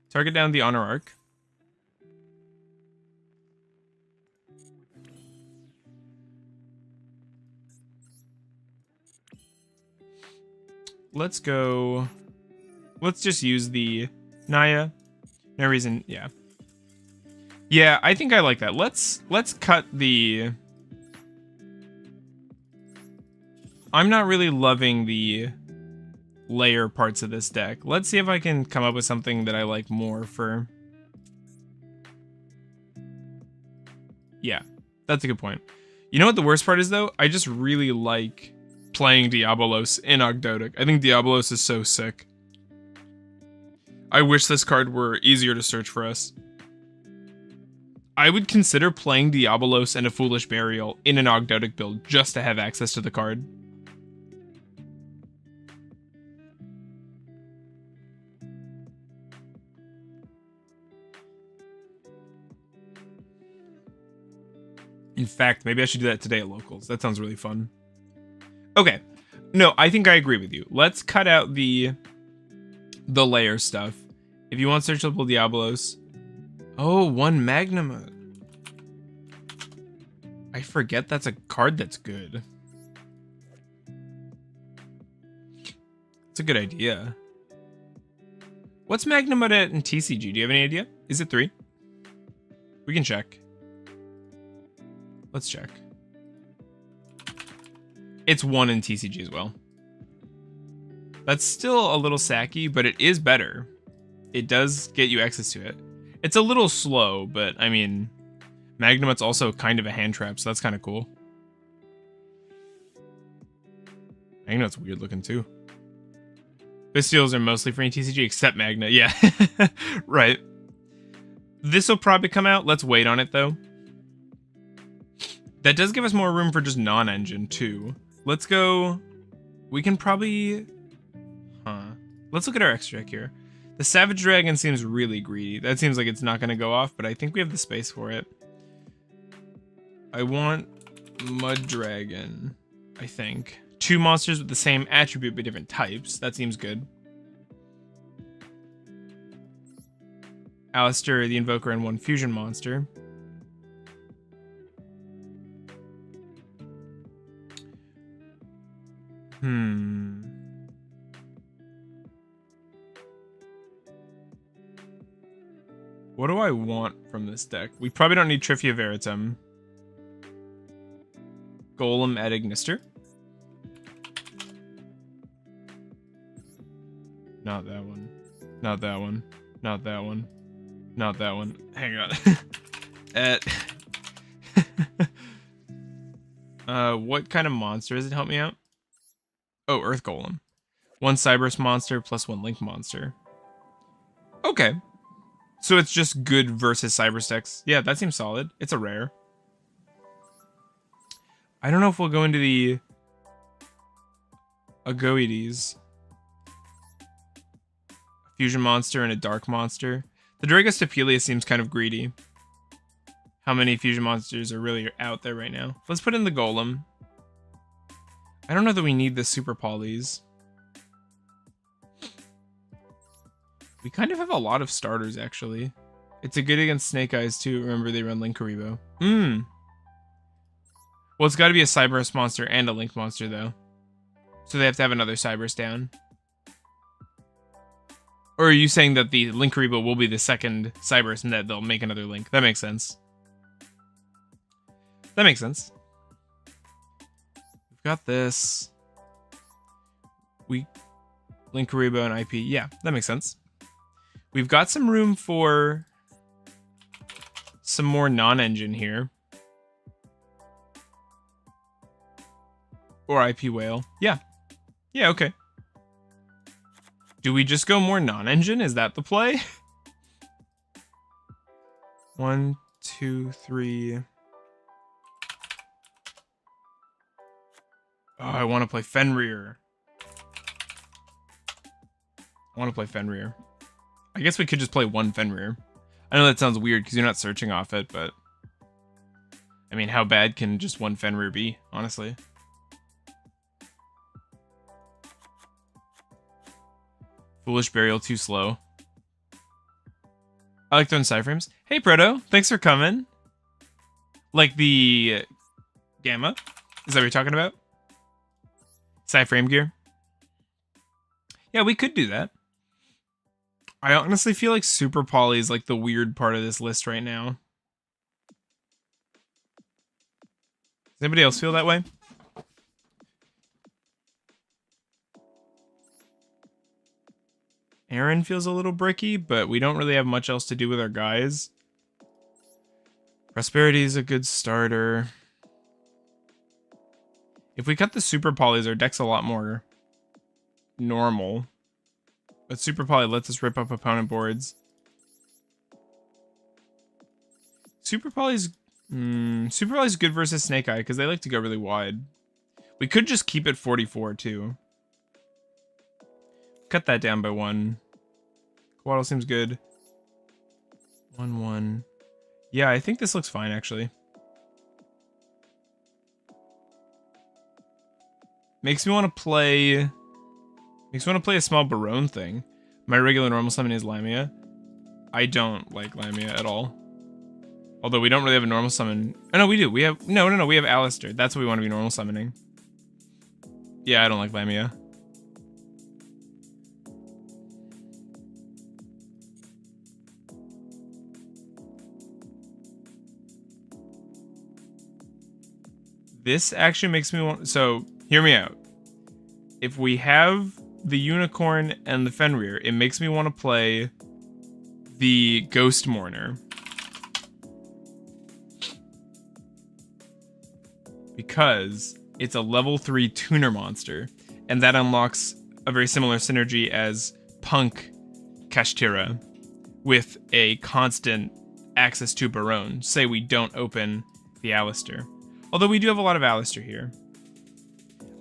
[SPEAKER 1] Target down the Honor Arc. Let's go... Let's just use the Naya. No reason... Yeah. Yeah, I think I like that. Let's cut the... I'm not really loving the layer parts of this deck. Let's see if I can come up with something that I like more for... Yeah, that's a good point. You know what the worst part is, though? I just really like playing Diabolos in Ogdoadic. I think Diabolos is so sick. I wish this card were easier to search for us. I would consider playing Diabolos and a Foolish Burial in an Ogdoadic build just to have access to the card. In fact, maybe I should do that today at Locals. That sounds really fun. Okay. No, I think I agree with you. Let's cut out the layer stuff. If you want searchable Diabolos... Oh, one Magnum. I forget that's a card that's good. It's a good idea. What's Magnum at in TCG? Do you have any idea? Is it 3? We can check. Let's check. It's 1 in TCG as well. That's still a little sacky, but it is better. It does get you access to it. It's a little slow, but I mean, Magnumut's also kind of a hand trap, so that's kind of cool. Magnumut's weird looking too. Bestials are mostly free in TCG, except Magna. Yeah, right. This will probably come out. Let's wait on it though. That does give us more room for just non-engine too. Let's go. We can probably. Let's look at our extra deck here. The Savage Dragon seems really greedy. That seems like it's not going to go off, but I think we have the space for it. I want Mud Dragon, I think. 2 monsters with the same attribute but different types. That seems good. Alistair, the Invoker, and 1 fusion monster. What do I want from this deck? We probably don't need Trifia Veritum. Golem at Ignister. Not that one. Not that one. Not that one. Not that one. Hang on. What kind of monster does it help me out? Oh, Earth Golem. 1 Cyberus monster plus 1 Link monster. Okay. So it's just good versus Cyber decks. Yeah, that seems solid. It's a rare. I don't know if we'll go into the Ogdoadics. Fusion monster and a dark monster. The Dragostapelia seems kind of greedy. How many fusion monsters are really out there right now? Let's put in the Golem. I don't know that we need the Super Polys. We kind of have a lot of starters, actually. It's a good against Snake Eyes, too. Remember, they run Linkaribo. Well, it's got to be a Cyberus monster and a Link monster, though. So they have to have another Cyberus down. Or are you saying that the Linkaribo will be the second Cyberus and that they'll make another Link? That makes sense. That makes sense. We've got this. Linkaribo and IP. Yeah, that makes sense. We've got some room for some more non-engine here. Or IP Whale. Yeah. Yeah, okay. Do we just go more non-engine? Is that the play? 1, 2, 3. Oh, I want to play Fenrir. I guess we could just play 1 Fenrir. I know that sounds weird because you're not searching off it, but... I mean, how bad can just 1 Fenrir be, honestly? Foolish Burial, too slow. I like throwing Cyframes. Hey, Proto, thanks for coming. Like the Gamma? Is that what you're talking about? Cyframe gear? Yeah, we could do that. I honestly feel like Super Poly is like the weird part of this list right now. Does anybody else feel that way? Aaron feels a little bricky, but we don't really have much else to do with our guys. Prosperity is a good starter. If we cut the Super Polys, our deck's a lot more normal. But Super Poly lets us rip up opponent boards. Super Poly's good versus Snake Eye because they like to go really wide. We could just keep it 44 too. Cut that down by 1. Waddle seems good. 1, 1. Yeah, I think this looks fine actually. Makes me want to play a small Barone thing. My regular normal summon is Lamia. I don't like Lamia at all. Although we don't really have a normal summon. Oh no, we do. We have no, we have Alistair. That's what we want to be normal summoning. Yeah, I don't like Lamia. This actually makes me want... So, hear me out. If we have the Unicorn and the Fenrir, it makes me want to play the Ghost Mourner. Because it's a level 3 tuner monster, and that unlocks a very similar synergy as Punk Kashtira with a constant access to Barone. Say we don't open the Alistair. Although we do have a lot of Alistair here.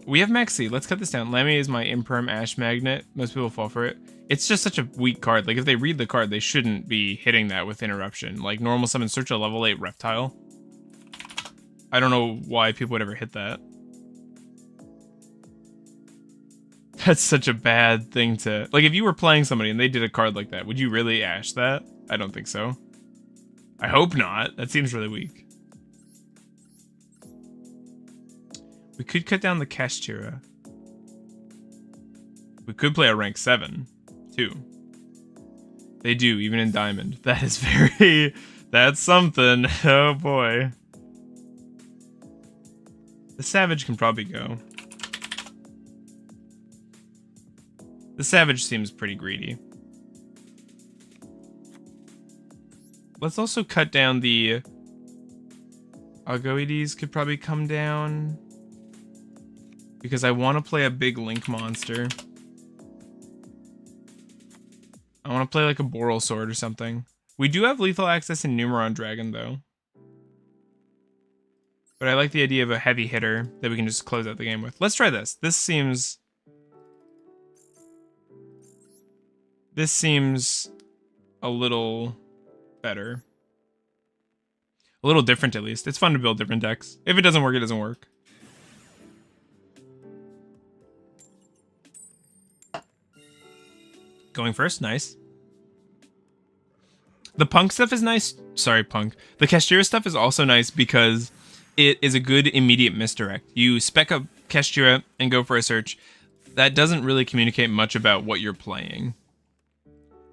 [SPEAKER 1] We have Maxx C. Let's cut this down. Lamia is my Imperm Ash Magnet. Most people fall for it. It's just such a weak card. Like, if they read the card, they shouldn't be hitting that with Interruption. Like, normal summon search a level 8 Reptile. I don't know why people would ever hit that. That's such a bad thing to... Like, if you were playing somebody and they did a card like that, would you really Ash that? I don't think so. I hope not. That seems really weak. We could cut down the Kashtira. We could play a rank 7, too. They do, even in Diamond. That is very... That's something. Oh, boy. The Savage can probably go. The Savage seems pretty greedy. Let's also cut down the Ogdoadic could probably come down. Because I want to play a big Link monster. I want to play like a Boral Sword or something. We do have lethal access in Numeron Dragon though. But I like the idea of a heavy hitter that we can just close out the game with. Let's try this. This seems a little better. A little different at least. It's fun to build different decks. If it doesn't work, it doesn't work. Going first, nice. The Punk stuff is nice. Sorry, Punk. The Kashtira stuff is also nice because it is a good immediate misdirect. You spec up Kashtira and go for a search. That doesn't really communicate much about what you're playing.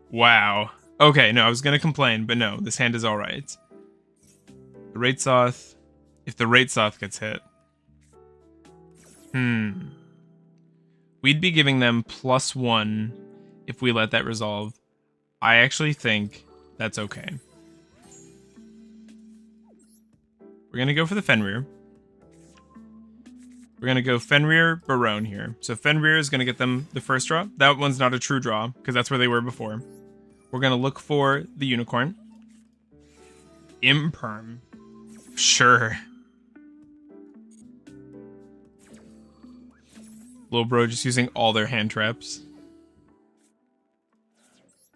[SPEAKER 1] Wow. Okay, no, I was going to complain, but no, this hand is alright. The Raitsoth. If the Raitsoth gets hit. We'd be giving them +1 if we let that resolve. I actually think that's okay. We're going to go for the Fenrir. We're going to go Fenrir, Barone here. So Fenrir is going to get them the first draw. That one's not a true draw, because that's where they were before. We're going to look for the Unicorn. Imperm. Sure. Little bro just using all their hand traps.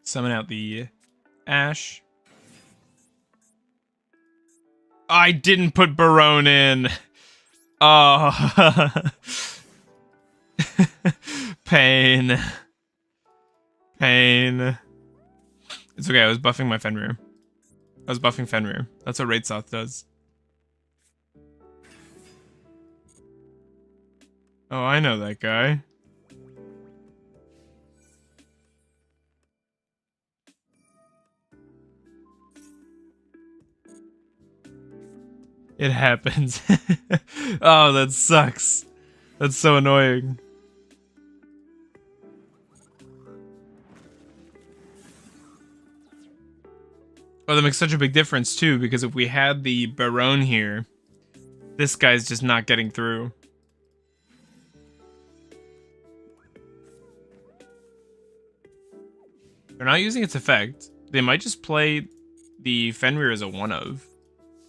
[SPEAKER 1] Summon out the Ash. I didn't put Barone in. Oh. Pain. Pain. It's okay, I was buffing my Fenrir. I was buffing Fenrir. That's what Raitsoth does. Oh, I know that guy. It happens. Oh, that sucks. That's so annoying. Oh, that makes such a big difference too, because if we had the Barone here, this guy's just not getting through. They're not using its effect. They might just play the Fenrir as a one-of.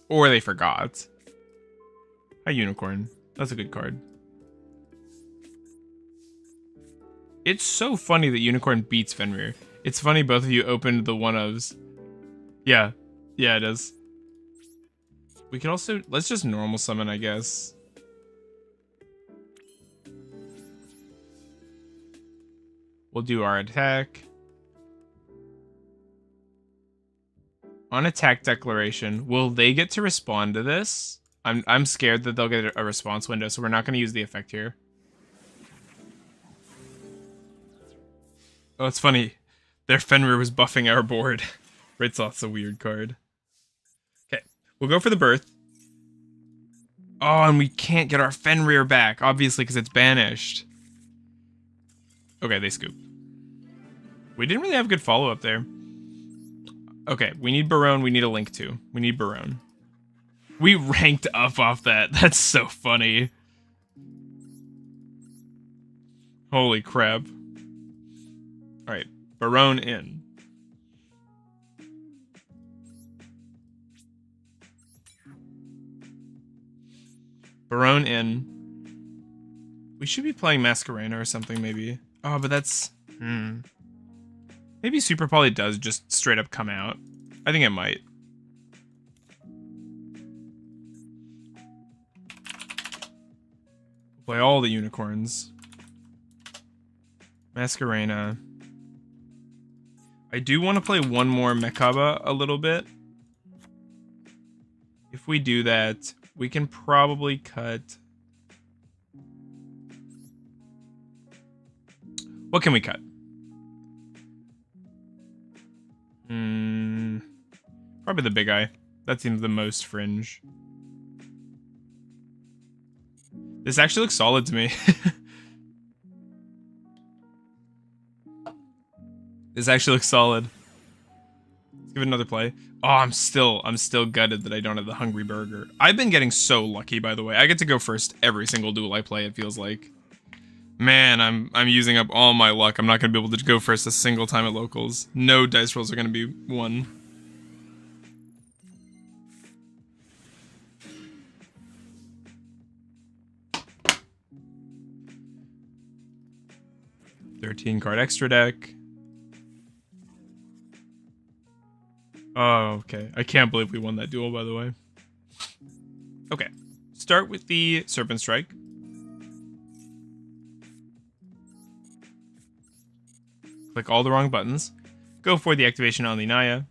[SPEAKER 1] Or they forgot. Hi, Unicorn. That's a good card. It's so funny that Unicorn beats Fenrir. It's funny both of you opened the one-ofs. Yeah. Yeah, it is. We can also... Let's just normal summon, I guess. We'll do our attack. On attack declaration, will they get to respond to this? I'm scared that they'll get a response window, so we're not going to use the effect here. Oh, it's funny. Their Fenrir was buffing our board. Raitsoth's a weird card. Okay, we'll go for the birth. Oh, and we can't get our Fenrir back, obviously, because it's banished. Okay, they scoop. We didn't really have good follow-up there. Okay, we need Barone, we need a Link too. We need Barone. We ranked up off that. That's so funny. Holy crap. Alright, Barone in. Barone in. We should be playing Masquerena or something, maybe. Oh, but that's... Maybe Super Poly does just straight up come out. I think it might. Play all the unicorns. Masquerena. I do want to play one more Mekaba a little bit. If we do that, we can probably cut... What can we cut? Probably the big eye. That seems the most fringe. This actually looks solid to me. This actually looks solid. Let's Give it another play. Oh, I'm still gutted that I don't have the Hungry Burger. I've been getting so lucky, by the way. I get to go first every single duel I play, it feels like. Man, I'm using up all my luck. I'm not going to be able to go first a single time at locals. No dice rolls are going to be won. $13-card extra deck. Oh, okay. I can't believe we won that duel, by the way. Okay. Start with the Serpent Strike. Click all the wrong buttons. Go for the activation on the Naya.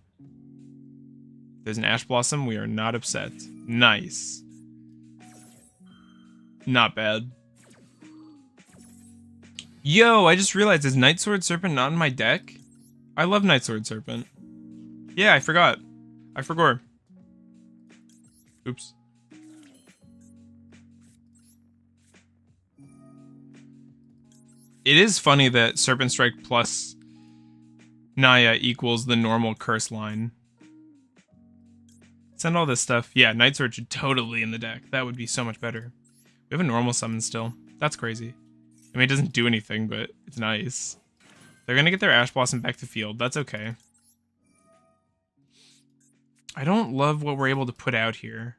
[SPEAKER 1] There's an Ash Blossom. We are not upset. Nice. Not bad. Yo, I just realized, is Night Sword Serpent not in my deck? I love Night Sword Serpent. Yeah, I forgot. I forgot. Oops. It is funny that Serpent Strike plus Naya equals the normal curse line. Send all this stuff. Yeah, Night Sword should totally in the deck. That would be so much better. We have a normal summon still. That's crazy. I mean, it doesn't do anything, but it's nice. They're going to get their Ash Blossom back to field. That's okay. I don't love what we're able to put out here.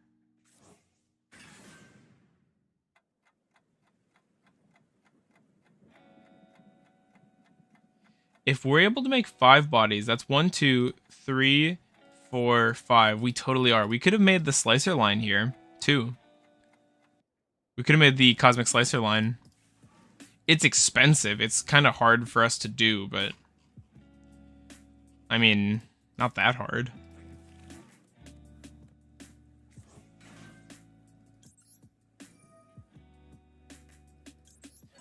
[SPEAKER 1] If we're able to make 5 bodies, that's 1, 2, 3, 4, 5. We totally are. We could have made the Slicer line here, too. We could have made the Cosmic Slicer line. It's expensive. It's kind of hard for us to do, but... I mean, not that hard.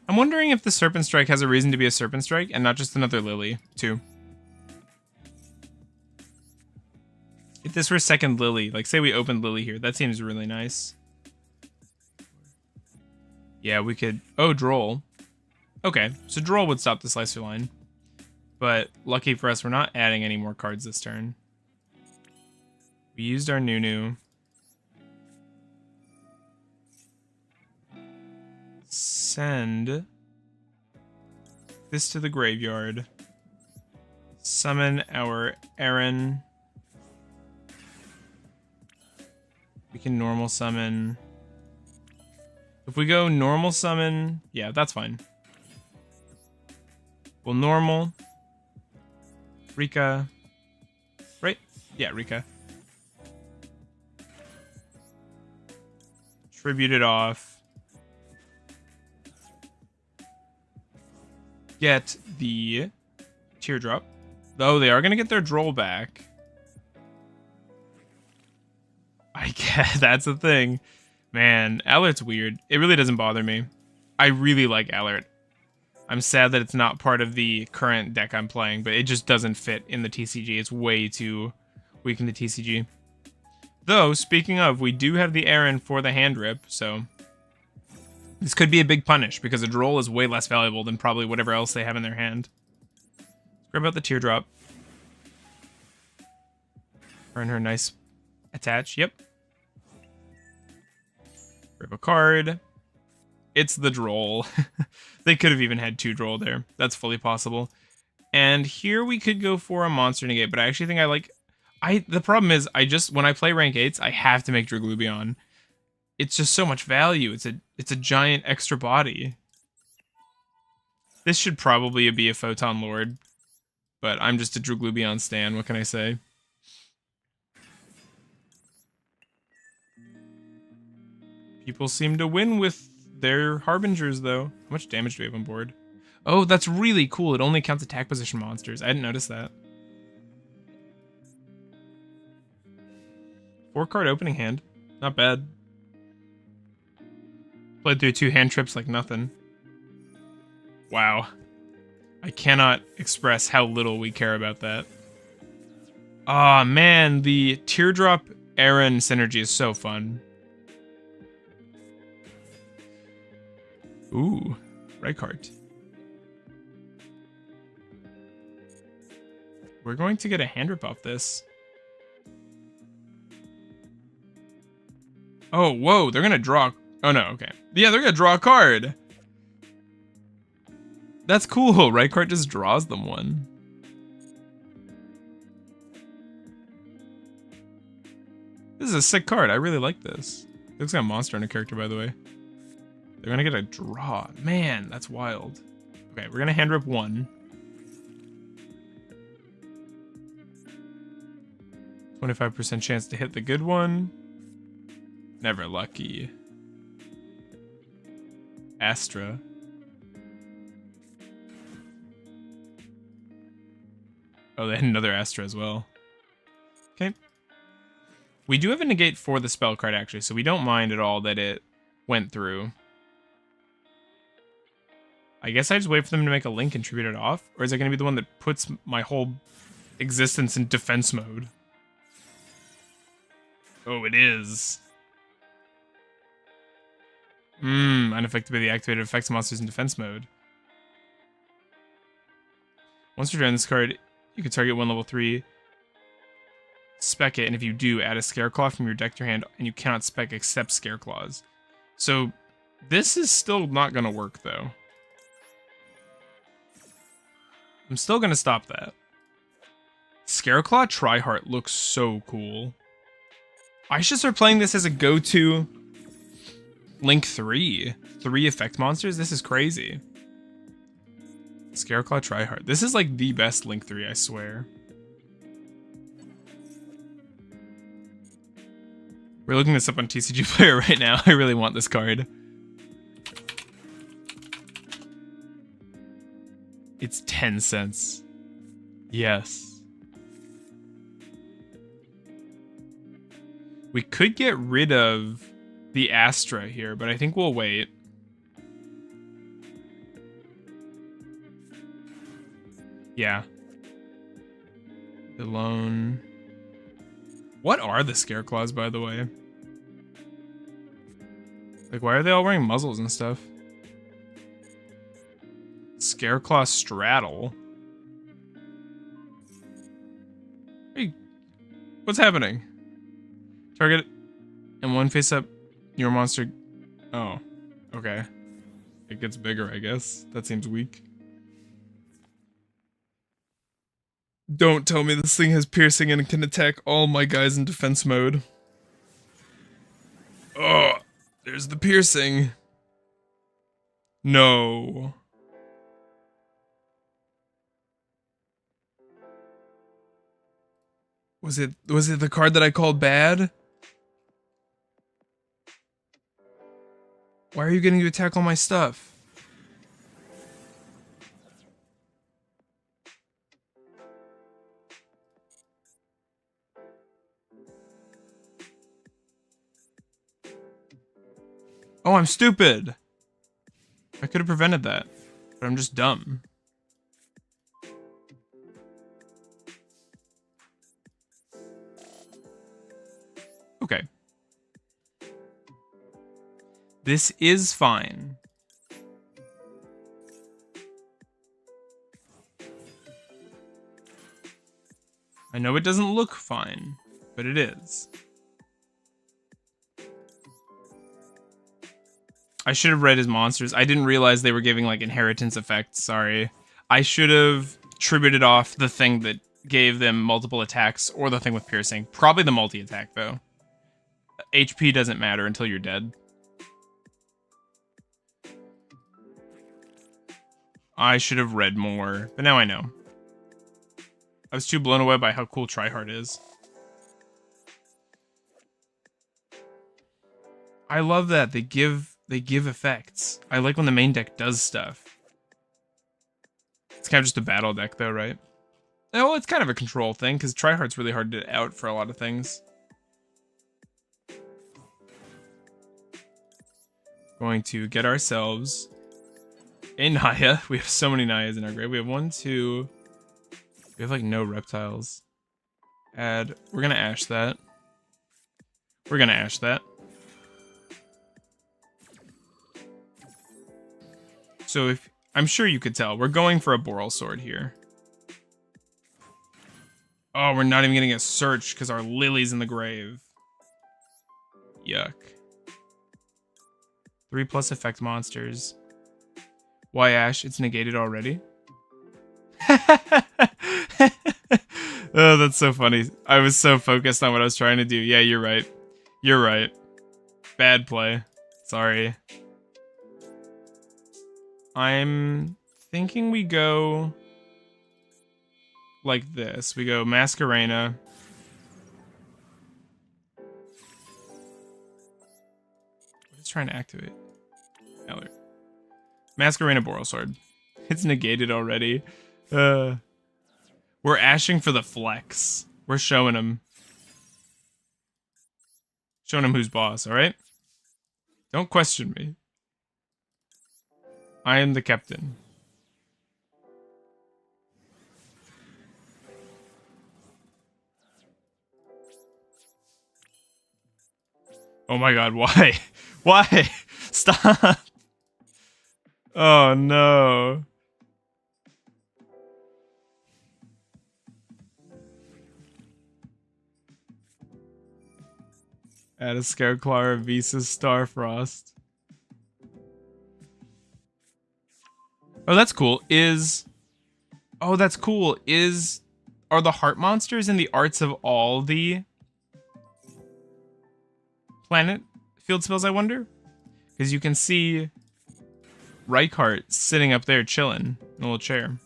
[SPEAKER 1] I'm wondering if the Serpent Strike has a reason to be a Serpent Strike and not just another Lily, too. If this were second Lily, like say we opened Lily here, that seems really nice. Yeah, we could... Oh, Droll. Okay, so Droll would stop the Slicer line. But lucky for us, we're not adding any more cards this turn. We used our Nunu. Send this to the graveyard. Summon our Aaron. We can normal summon. If we go normal summon, yeah, that's fine. We'll normal. Rika. Right? Yeah, Rika. Tribute it off. Get the Teardrop. Though they are going to get their Droll back. I guess that's the thing. Man, Alert's weird. It really doesn't bother me. I really like Alert. I'm sad that it's not part of the current deck I'm playing, but it just doesn't fit in the TCG. It's way too weak in the TCG. Though, speaking of, we do have the Aaron for the hand rip, so... This could be a big punish, because a Droll is way less valuable than probably whatever else they have in their hand. Let's grab out the Teardrop. Earn her nice attach. Yep. Grab a card. It's the Droll. They could have even had 2 Droll there. That's fully possible. And here we could go for a Monster Negate, but I actually think I like... The problem is, when I play rank 8s, I have to make Draglubion. It's just so much value. It's a giant extra body. This should probably be a Photon Lord, but I'm just a Draglubion stan. What can I say? People seem to win with their Harbingers, though. How much damage do we have on board? Oh, that's really cool. It only counts attack position monsters. I didn't notice that. 4-card opening hand. Not bad. Played through 2 hand trips like nothing. Wow. I cannot express how little we care about that. Aw, man, the Teardrop Aaron synergy is so fun. Ooh, Reichardt. We're going to get a hand rip off this. Oh, whoa, they're gonna draw. Oh no, okay. Yeah, they're gonna draw a card. That's cool. Right card just draws them one. This is a sick card. I really like this. It looks like a monster and a character, by the way. They're gonna get a draw. Man, that's wild. Okay, we're gonna hand rip one. 25% chance to hit the good one. Never lucky. Astra. Oh, they had another Astra as well. Okay. We do have a negate for the spell card, actually, so we don't mind at all that it went through. I guess I just wait for them to make a link and tribute it off? Or is it going to be the one that puts my whole existence in defense mode? Oh, it is. Unaffected activated effects monsters in defense mode. Once you're drawing this card, you can target one level 3, spec it, and if you do, add a Scareclaw from your deck to your hand, and you cannot spec except Scareclaws. So, this is still not going to work, though. I'm still going to stop that. Scareclaw Tryheart looks so cool. I should start playing this as a go-to Link 3 effect monsters. This is crazy. Scareclaw Tryheart. This is like the best Link 3, I swear. We're looking this up on TCG Player right now. I really want this card. It's 10 cents. Yes. We could get rid of the Astra here, but I think we'll wait. Yeah. Alone. What are the Scareclaws, by the way? Like, why are they all wearing muzzles and stuff? Scareclaw Straddle. Hey, what's happening? Target and one face up your monster. Oh, okay. It gets bigger, I guess. That seems weak. Don't tell me this thing has piercing and can attack all my guys in defense mode. Oh, there's the piercing. No. Was it the card that I called bad? Why are you getting to attack all my stuff? Oh, I'm stupid. I could have prevented that, but I'm just dumb. Okay. This is fine. I know it doesn't look fine, but it is. I should have read his monsters. I didn't realize they were giving like inheritance effects, sorry. I should have tributed off the thing that gave them multiple attacks or the thing with piercing. Probably the multi-attack though. HP doesn't matter until you're dead. I should have read more, but now I know. I was too blown away by how cool Tryheart is. I love that they give effects. I like when the main deck does stuff. It's kind of just a battle deck though, right? Oh, it's kind of a control thing because Tryheart's really hard to out for a lot of things. Going to get ourselves a Naya. We have so many Nayas in our grave. We have 1, 2. We have like no reptiles. Add. We're gonna ash that. We're gonna ash that. So if I'm sure you could tell, we're going for a Boral Sword here. Oh, we're not even getting a search because our Lily's in the grave. Yuck. 3+ effect monsters. Why Ash? It's negated already. Oh, that's so funny. I was so focused on what I was trying to do. Yeah, you're right. You're right. Bad play. Sorry. I'm thinking we go like this. We go Masquerena. What is trying to activate? Alert. Masquerena Boral Sword. It's negated already. We're ashing for the flex. We're showing him. Showing him who's boss, alright? Don't question me. I am the captain. Oh my god, why? Why? Stop! Oh no. Add a Scareclaw or Visa Starfrost. Oh, that's cool. Oh, that's cool. Are the heart monsters in the arts of all the planet field spells, I wonder? Because you can see Reichart sitting up there chilling in a little chair.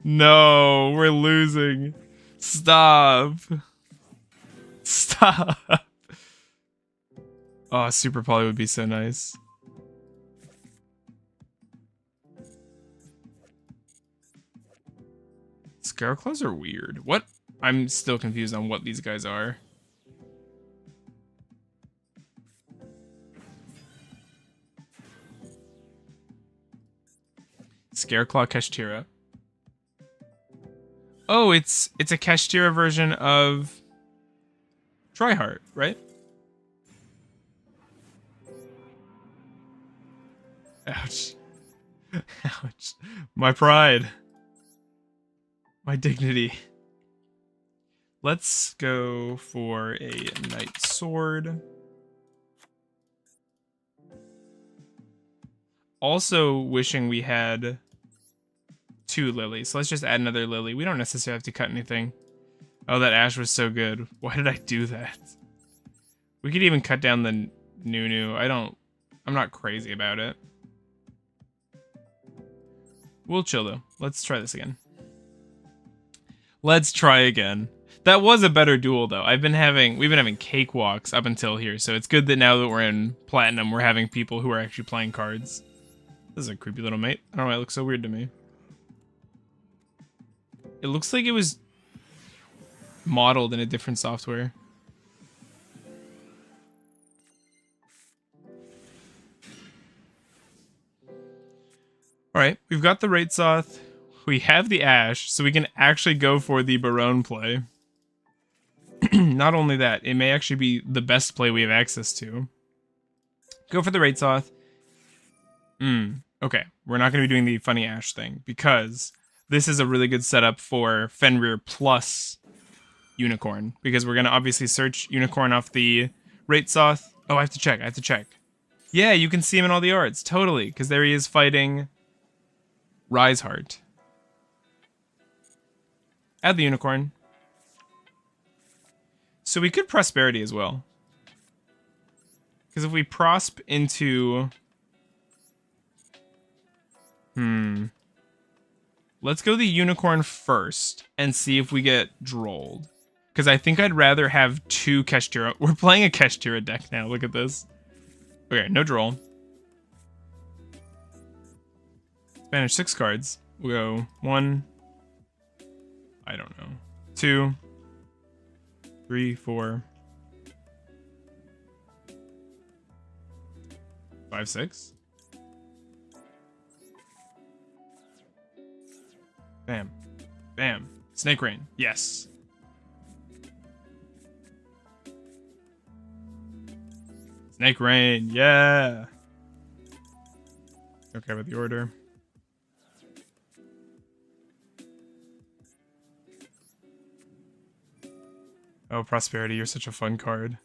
[SPEAKER 1] No, we're losing. Stop. Stop. Oh, Super Poly would be so nice. Scareclaws are weird. What? I'm still confused on what these guys are. Scareclaw Kashtira. Oh, it's a Kashtira version of Tryhard, right? Ouch. Ouch. My pride. My dignity. Let's go for a Knight Sword. Also wishing we had 2 lilies. So let's just add another lily. We don't necessarily have to cut anything. Oh, that Ash was so good. Why did I do that? We could even cut down the Nunu. I'm not crazy about it. We'll chill though. Let's try this again. Let's try again. That was a better duel though. We've been having cakewalks up until here, so it's good that now that we're in Platinum, we're having people who are actually playing cards. This is a creepy little mate. I don't know why it looks so weird to me. It looks like it was modeled in a different software. Alright, we've got the Raitsoth. We have the Ash, so we can actually go for the Barone play. Not only that, it may actually be the best play we have access to. Go for the Raitsoth. Okay, we're not going to be doing the funny Ash thing, because this is a really good setup for Fenrir plus Unicorn, because we're going to obviously search Unicorn off the Raitsoth. Oh, I have to check. Yeah, you can see him in all the arts, totally, because there he is fighting Riseheart. Add the Unicorn. So we could Prosperity as well. Because if we prosp into... Let's go the Unicorn first and see if we get drolled. Because I think I'd rather have 2 Kashtira. We're playing a Kashtira deck now. Look at this. Okay, no droll. Banish 6 cards. We'll go 1. I don't know. 2. 3, 4. 5, 6. Bam. Bam. Snake Rain. Yes. Snake Rain. Yeah. Okay with the order. Oh, Prosperity. You're such a fun card.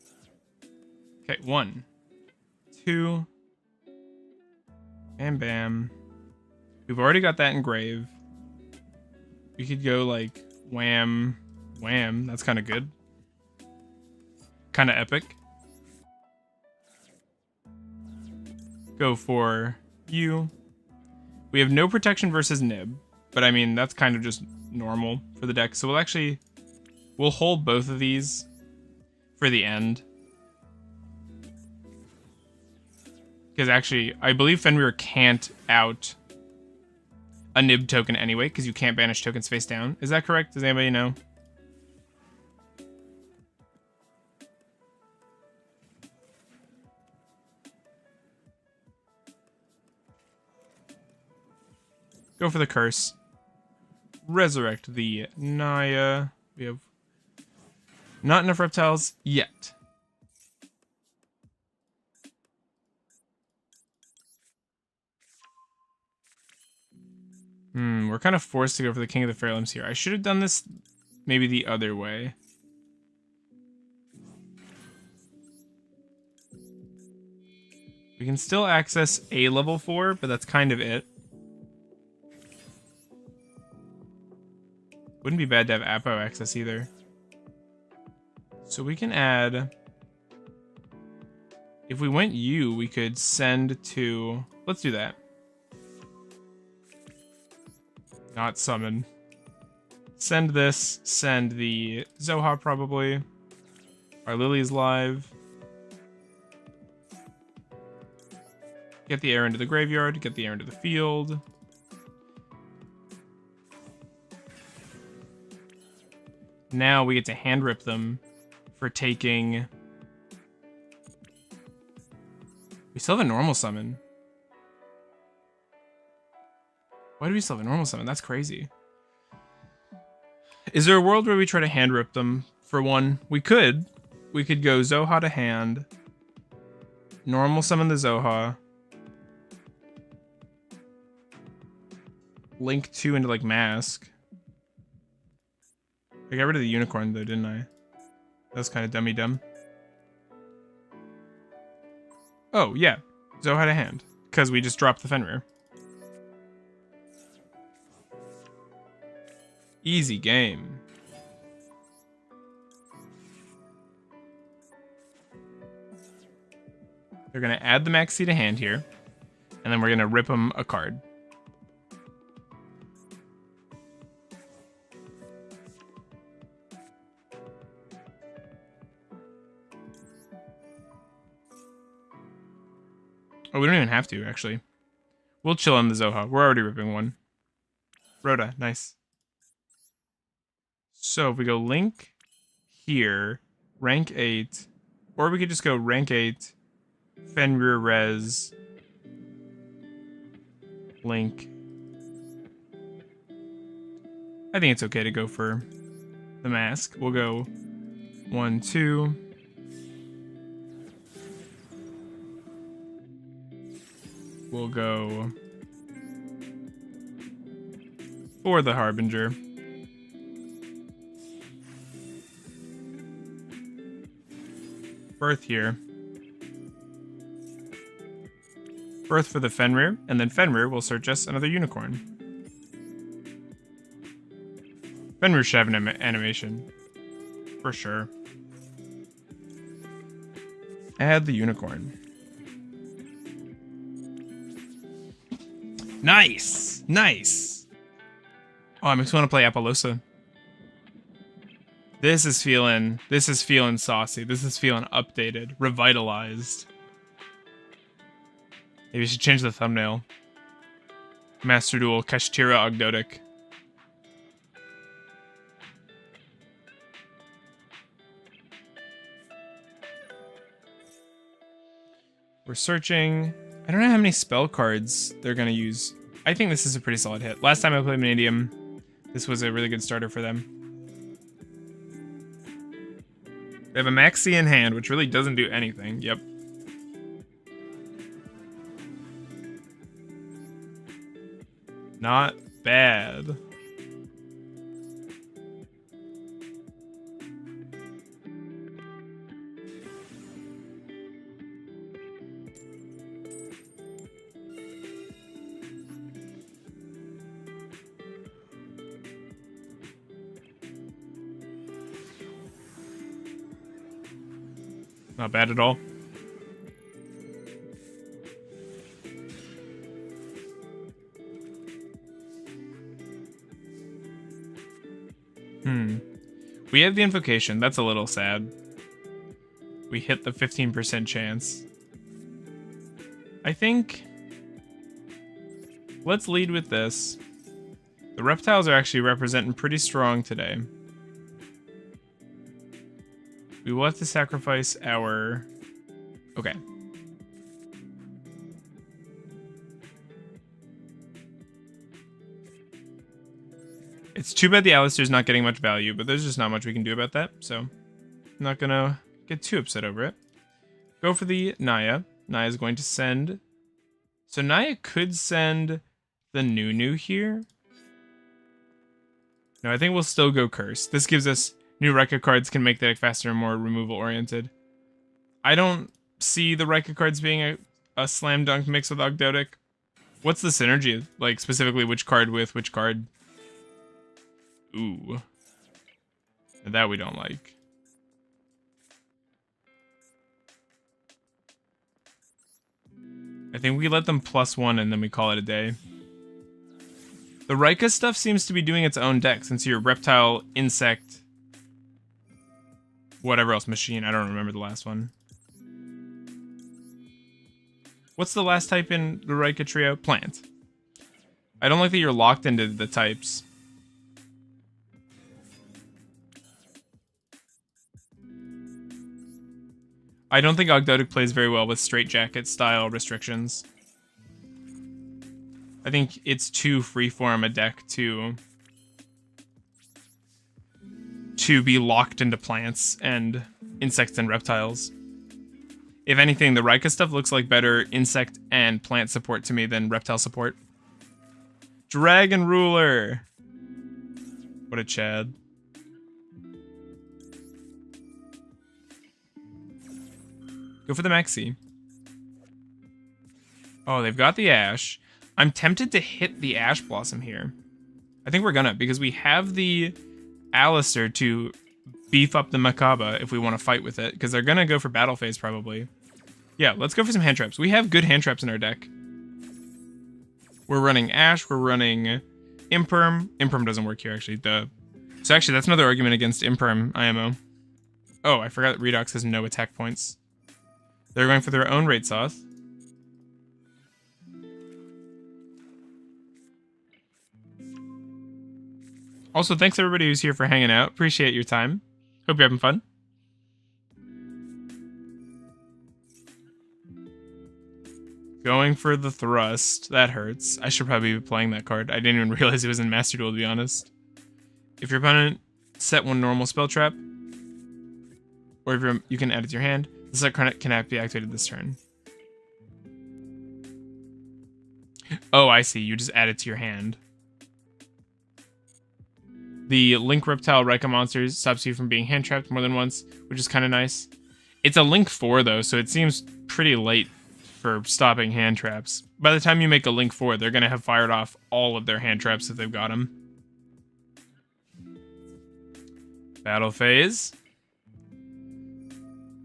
[SPEAKER 1] Okay, 1, 2. Bam, bam. We've already got that engrave. We could go like wham, wham. That's kind of good. Kind of epic. Go for you. We have no protection versus Nib, but I mean, that's kind of just normal for the deck. So we'll hold both of these for the end. Because actually, I believe Fenrir can't out a Nib token anyway, because you can't banish tokens face down. Is that correct? Does anybody know? Go for the curse. Resurrect the Naya. We have not enough reptiles yet. We're kind of forced to go for the King of the Fair Limbs here. I should have done this maybe the other way. We can still access a level 4, but that's kind of it. Wouldn't be bad to have Apo access either. So we can add... If we went U, we could send to... Let's do that. Not summon. Send this. Send the Zoha probably. Our Lily's live. Get the air into the graveyard. Get the air into the field. Now we get to hand rip them for taking... We still have a normal summon. Why do we still have a normal summon? That's crazy. Is there a world where we try to hand rip them for one? We could. We could go Zoha to hand. Normal summon the Zoha. Link 2 into like Mask. I got rid of the unicorn though, didn't I? That was kind of dummy dumb. Oh, yeah. Zoha to hand. Because we just dropped the Fenrir. Easy game. They're going to add the Maxx C to hand here. And then we're going to rip them a card. Oh, we don't even have to, actually. We'll chill on the Zoha. We're already ripping one. Rhoda, nice. So if we go Link here, rank 8, or we could just go rank 8, Fenrir Res, Link. I think it's okay to go for the Mask. We'll go 1, 2. We'll go for the Harbinger. Birth here. Birth for the Fenrir, and then Fenrir will search us another unicorn. Fenrir should have an animation. For sure. Add the unicorn. Nice! Nice! Oh, I makes me want to play Apollosa. This is feeling saucy. This is feeling updated, revitalized. Maybe we should change the thumbnail. Master Duel, Kashtira Ogdoadic. We're searching. I don't know how many spell cards they're going to use. I think this is a pretty solid hit. Last time I played Vanadium, this was a really good starter for them. They have a Maxx C in hand, which really doesn't do anything. Yep. Not bad. Not bad at all. We have the invocation. That's a little sad. We hit the 15% chance. I think... let's lead with this. The reptiles are actually representing pretty strong today. We will have to sacrifice our... okay. It's too bad the Alistair's not getting much value, but there's just not much we can do about that, so I'm not gonna get too upset over it. Go for the Naya. Naya's going to send... so Naya could send the Nunu here. No, I think we'll still go Curse. This gives us new Reka cards, can make the deck faster and more removal oriented. I don't see the Reka cards being a slam dunk mix with Ogdoadic. What's the synergy? Like, specifically which card with which card? Ooh. That we don't like. I think we let them +1 and then we call it a day. The Rika stuff seems to be doing its own deck since you're reptile, insect, whatever else, machine. I don't remember the last one. What's the last type in the Rika trio? Plant. I don't like that you're locked into the types. I don't think Ogdoadic plays very well with straitjacket style restrictions. I think it's too freeform a deck to be locked into plants and insects and reptiles. If anything, the Rika stuff looks like better insect and plant support to me than reptile support. Dragon Ruler! What a Chad. Go for the Maxx C. Oh, they've got the Ash. I'm tempted to hit the Ash Blossom here. I think we're gonna, because we have the Alistair to beef up the Makaba if we want to fight with it, because they're gonna go for Battle Phase probably. Yeah, let's go for some hand traps. We have good hand traps in our deck. We're running Ash, we're running Imperm. Imperm doesn't work here, actually. Duh. So actually, that's another argument against Imperm IMO. Oh, I forgot that Redox has no attack points. They're going for their own Raid Soth. Also, thanks everybody who's here for hanging out. Appreciate your time. Hope you're having fun. Going for the Thrust. That hurts. I should probably be playing that card. I didn't even realize it was in Master Duel, to be honest. If your opponent set one normal spell trap, or if you can add it to your hand, this cannot be activated this turn. Oh, I see. You just add it to your hand. The Link Reptile Rika monsters stops you from being hand trapped more than once, which is kind of nice. It's a Link 4 though, so it seems pretty late for stopping hand traps. By the time you make a Link 4, they're going to have fired off all of their hand traps if they've got them. Battle Phase.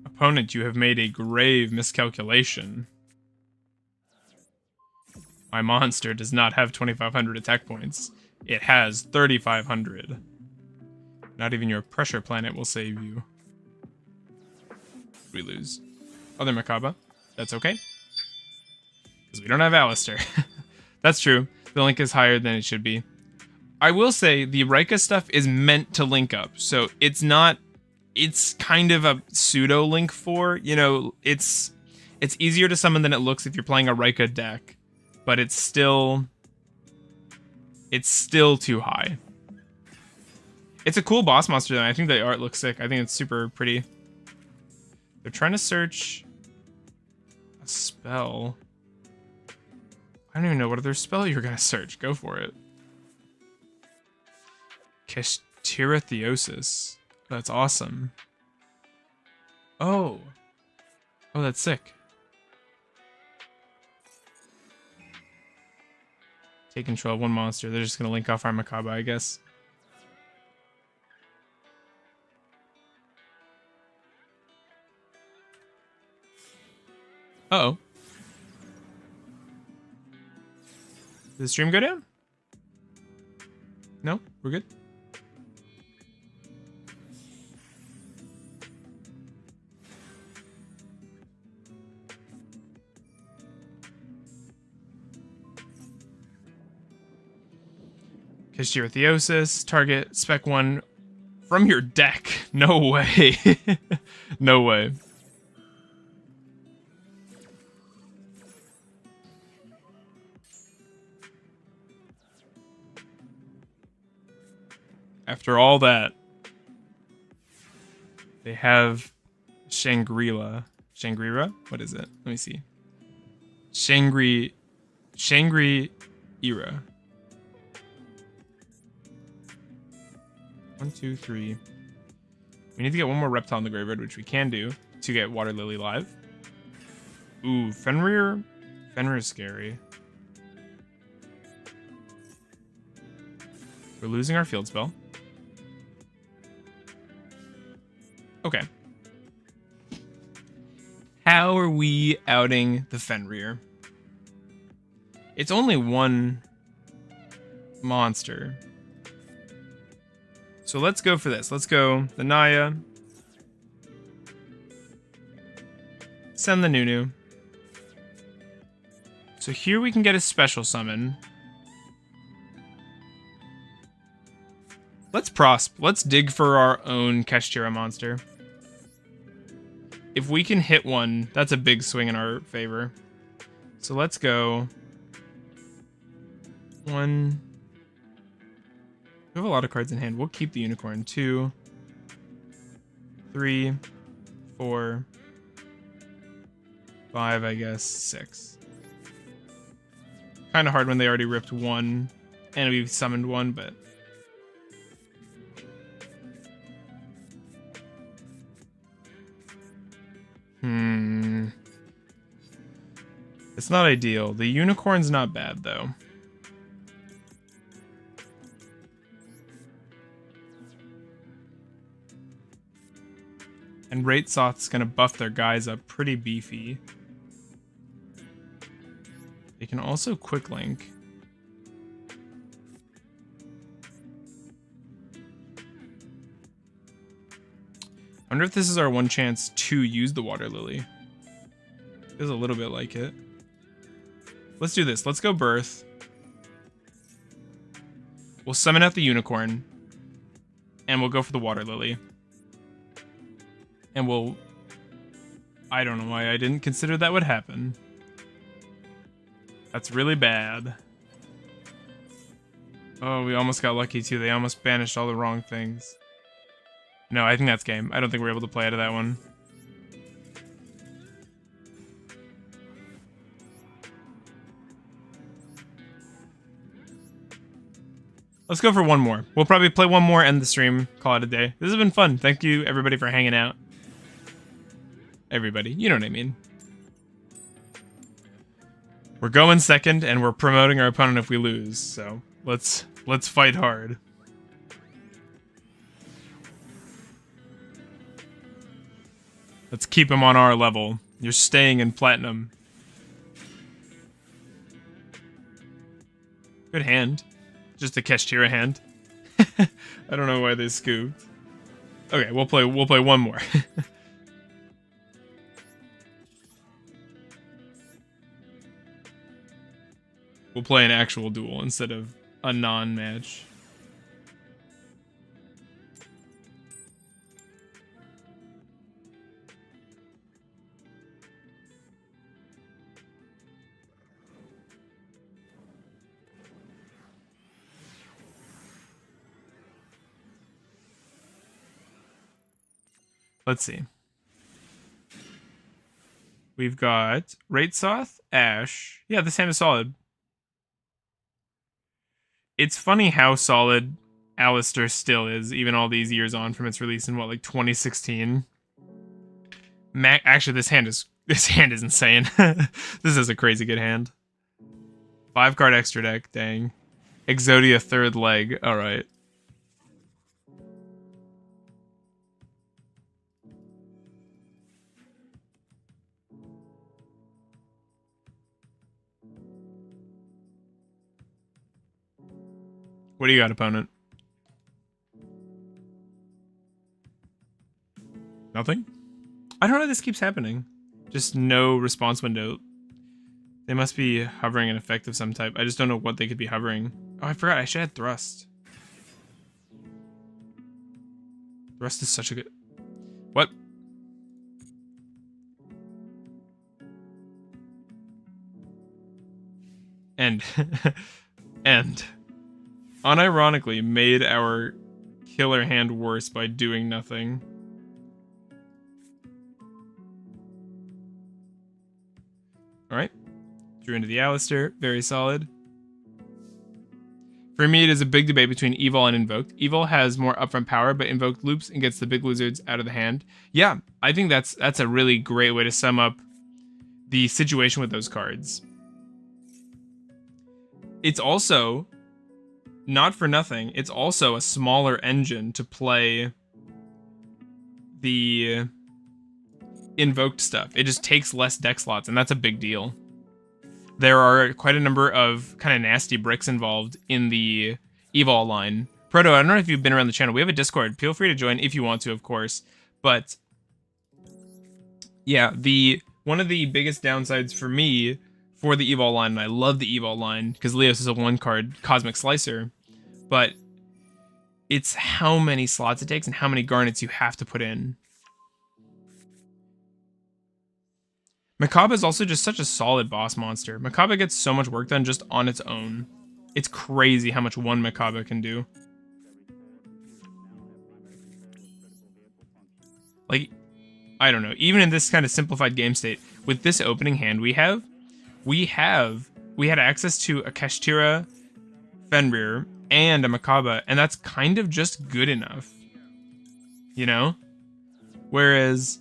[SPEAKER 1] Opponent, you have made a grave miscalculation. My monster does not have 2,500 attack points. It has 3,500. Not even your pressure planet will save you. We lose. Other Makaba. That's okay. Because we don't have Alistair. That's true. The link is higher than it should be. I will say, the Rika stuff is meant to link up. So it's not... it's kind of a pseudo Link 4. You know, it's easier to summon than it looks if you're playing a Rika deck. But it's still too high. It's a cool boss monster though. I think the art looks sick. I think it's super pretty. They're trying to search a spell. I don't even know what other spell you're gonna search. Go for it. Kashtira Theosis. That's awesome. Oh. Oh, that's sick. Take control of one monster. They're just going to link off our Makaba, I guess. Uh-oh. Did the stream go down? No? We're good? Kashtira Theosis, target spec 1 from your deck. No way. No way. After all that, they have Shangri-La. Shangri-La? What is it? Let me see. Shangri-Era. 1, 2, 3. We need to get one more reptile in the graveyard, which we can do to get Water Lily live. Ooh, Fenrir. Fenrir's scary. We're losing our field spell. Okay. How are we outing the Fenrir? It's only one monster. So let's go for this. Let's go the Naya. Send the Nunu. So here we can get a special summon. Let's prosp. Let's dig for our own Kashtira monster. If we can hit one, that's a big swing in our favor. So let's go. 1. We have a lot of cards in hand. We'll keep the unicorn. 2, 3, 4, 5, I guess. 6. Kind of hard when they already ripped 1 and we've summoned 1, but it's not ideal. The unicorn's not bad though. And Raitsoth's gonna buff their guys up pretty beefy. They can also quick link. I wonder if this is our one chance to use the Water Lily. Feels a little bit like it. Let's do this. Let's go Birth. We'll summon out the unicorn. And we'll go for the Water Lily. And we'll... I don't know why I didn't consider that would happen. That's really bad. Oh, we almost got lucky too. They almost banished all the wrong things. No, I think that's game. I don't think we're able to play out of that one. Let's go for one more. We'll probably play one more, end the stream, call it a day. This has been fun. Thank you, everybody, for hanging out. Everybody, you know what I mean. We're going second, and we're promoting our opponent if we lose. So let's fight hard. Let's keep him on our level. You're staying in platinum. Good hand. Just a Kashtira hand. I don't know why they scooped. Okay, we'll play one more. We'll play an actual duel instead of a non-match. Let's see. We've got Raitsoth, Ash. Yeah, this hand is solid. It's funny how solid Alistair still is, even all these years on from its release in what, like 2016. Actually, this hand is insane. This is a crazy good hand. 5-card extra deck, dang. Exodia third leg, all right. What do you got, opponent? Nothing? I don't know how this keeps happening. Just no response window. They must be hovering an effect of some type. I just don't know what they could be hovering. Oh, I forgot. I should have thrust. Thrust is such a good... What? And... and... unironically made our killer hand worse by doing nothing. Alright. Drew into the Alistair. Very solid. For me, it is a big debate between Evil and Invoked. Evil has more upfront power, but Invoked loops and gets the big lizards out of the hand. Yeah, I think that's a really great way to sum up the situation with those cards. It's also, not for nothing, it's also a smaller engine to play the Invoked stuff. It just takes less deck slots, and that's a big deal. There are quite a number of kind of nasty bricks involved in the Evol line. Proto, I don't know if you've been around the channel. We have a Discord. Feel free to join if you want to, of course. But yeah, one of the biggest downsides for me for the Evol line, and I love the Evol line because Leos is a 1-card Cosmic Slicer, but it's how many slots it takes and how many garnets you have to put in. Macabre is also just such a solid boss monster. Macabre gets so much work done just on its own. It's crazy how much one Macabre can do. Like, I don't know. Even in this kind of simplified game state, with this opening hand we had access to a Kashtira Fenrir and a Macabre, and that's kind of just good enough. You know? Whereas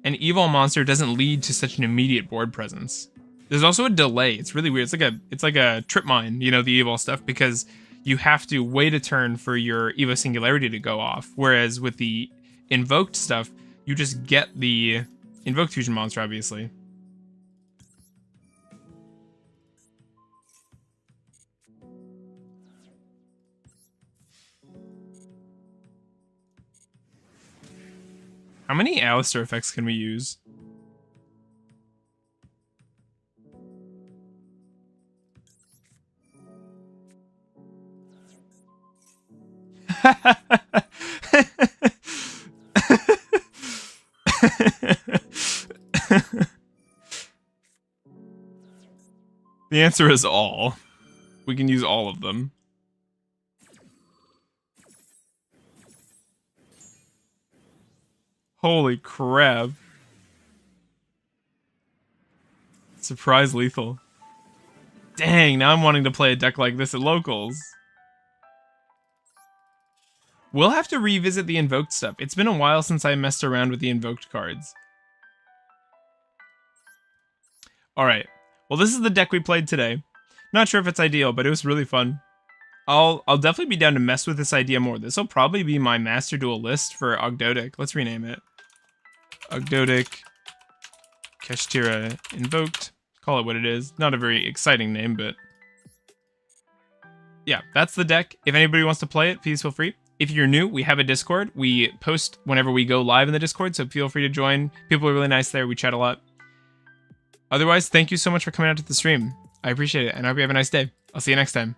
[SPEAKER 1] an Evil monster doesn't lead to such an immediate board presence. There's also a delay. It's really weird. It's like a trip mine, you know, the Evil stuff, because you have to wait a turn for your Evo Singularity to go off. Whereas with the Invoked stuff, you just get the Invoked Fusion monster, obviously. How many Alistair effects can we use? The answer is all. We can use all of them. Holy crap. Surprise lethal. Dang, now I'm wanting to play a deck like this at locals. We'll have to revisit the Invoked stuff. It's been a while since I messed around with the Invoked cards. Alright. Well, this is the deck we played today. Not sure if it's ideal, but it was really fun. I'll definitely be down to mess with this idea more. This will probably be my Master Duel list for Ogdoadic. Let's rename it. Ogdoadic Kashtira Invoked. Call it what it is. Not a very exciting name, but yeah, that's the deck. If anybody wants to play it, please feel free. If you're new, we have a Discord. We post whenever we go live in the Discord, so feel free to join. People are really nice there. We chat a lot. Otherwise, thank you so much for coming out to the stream. I appreciate it, and I hope you have a nice day. I'll see you next time.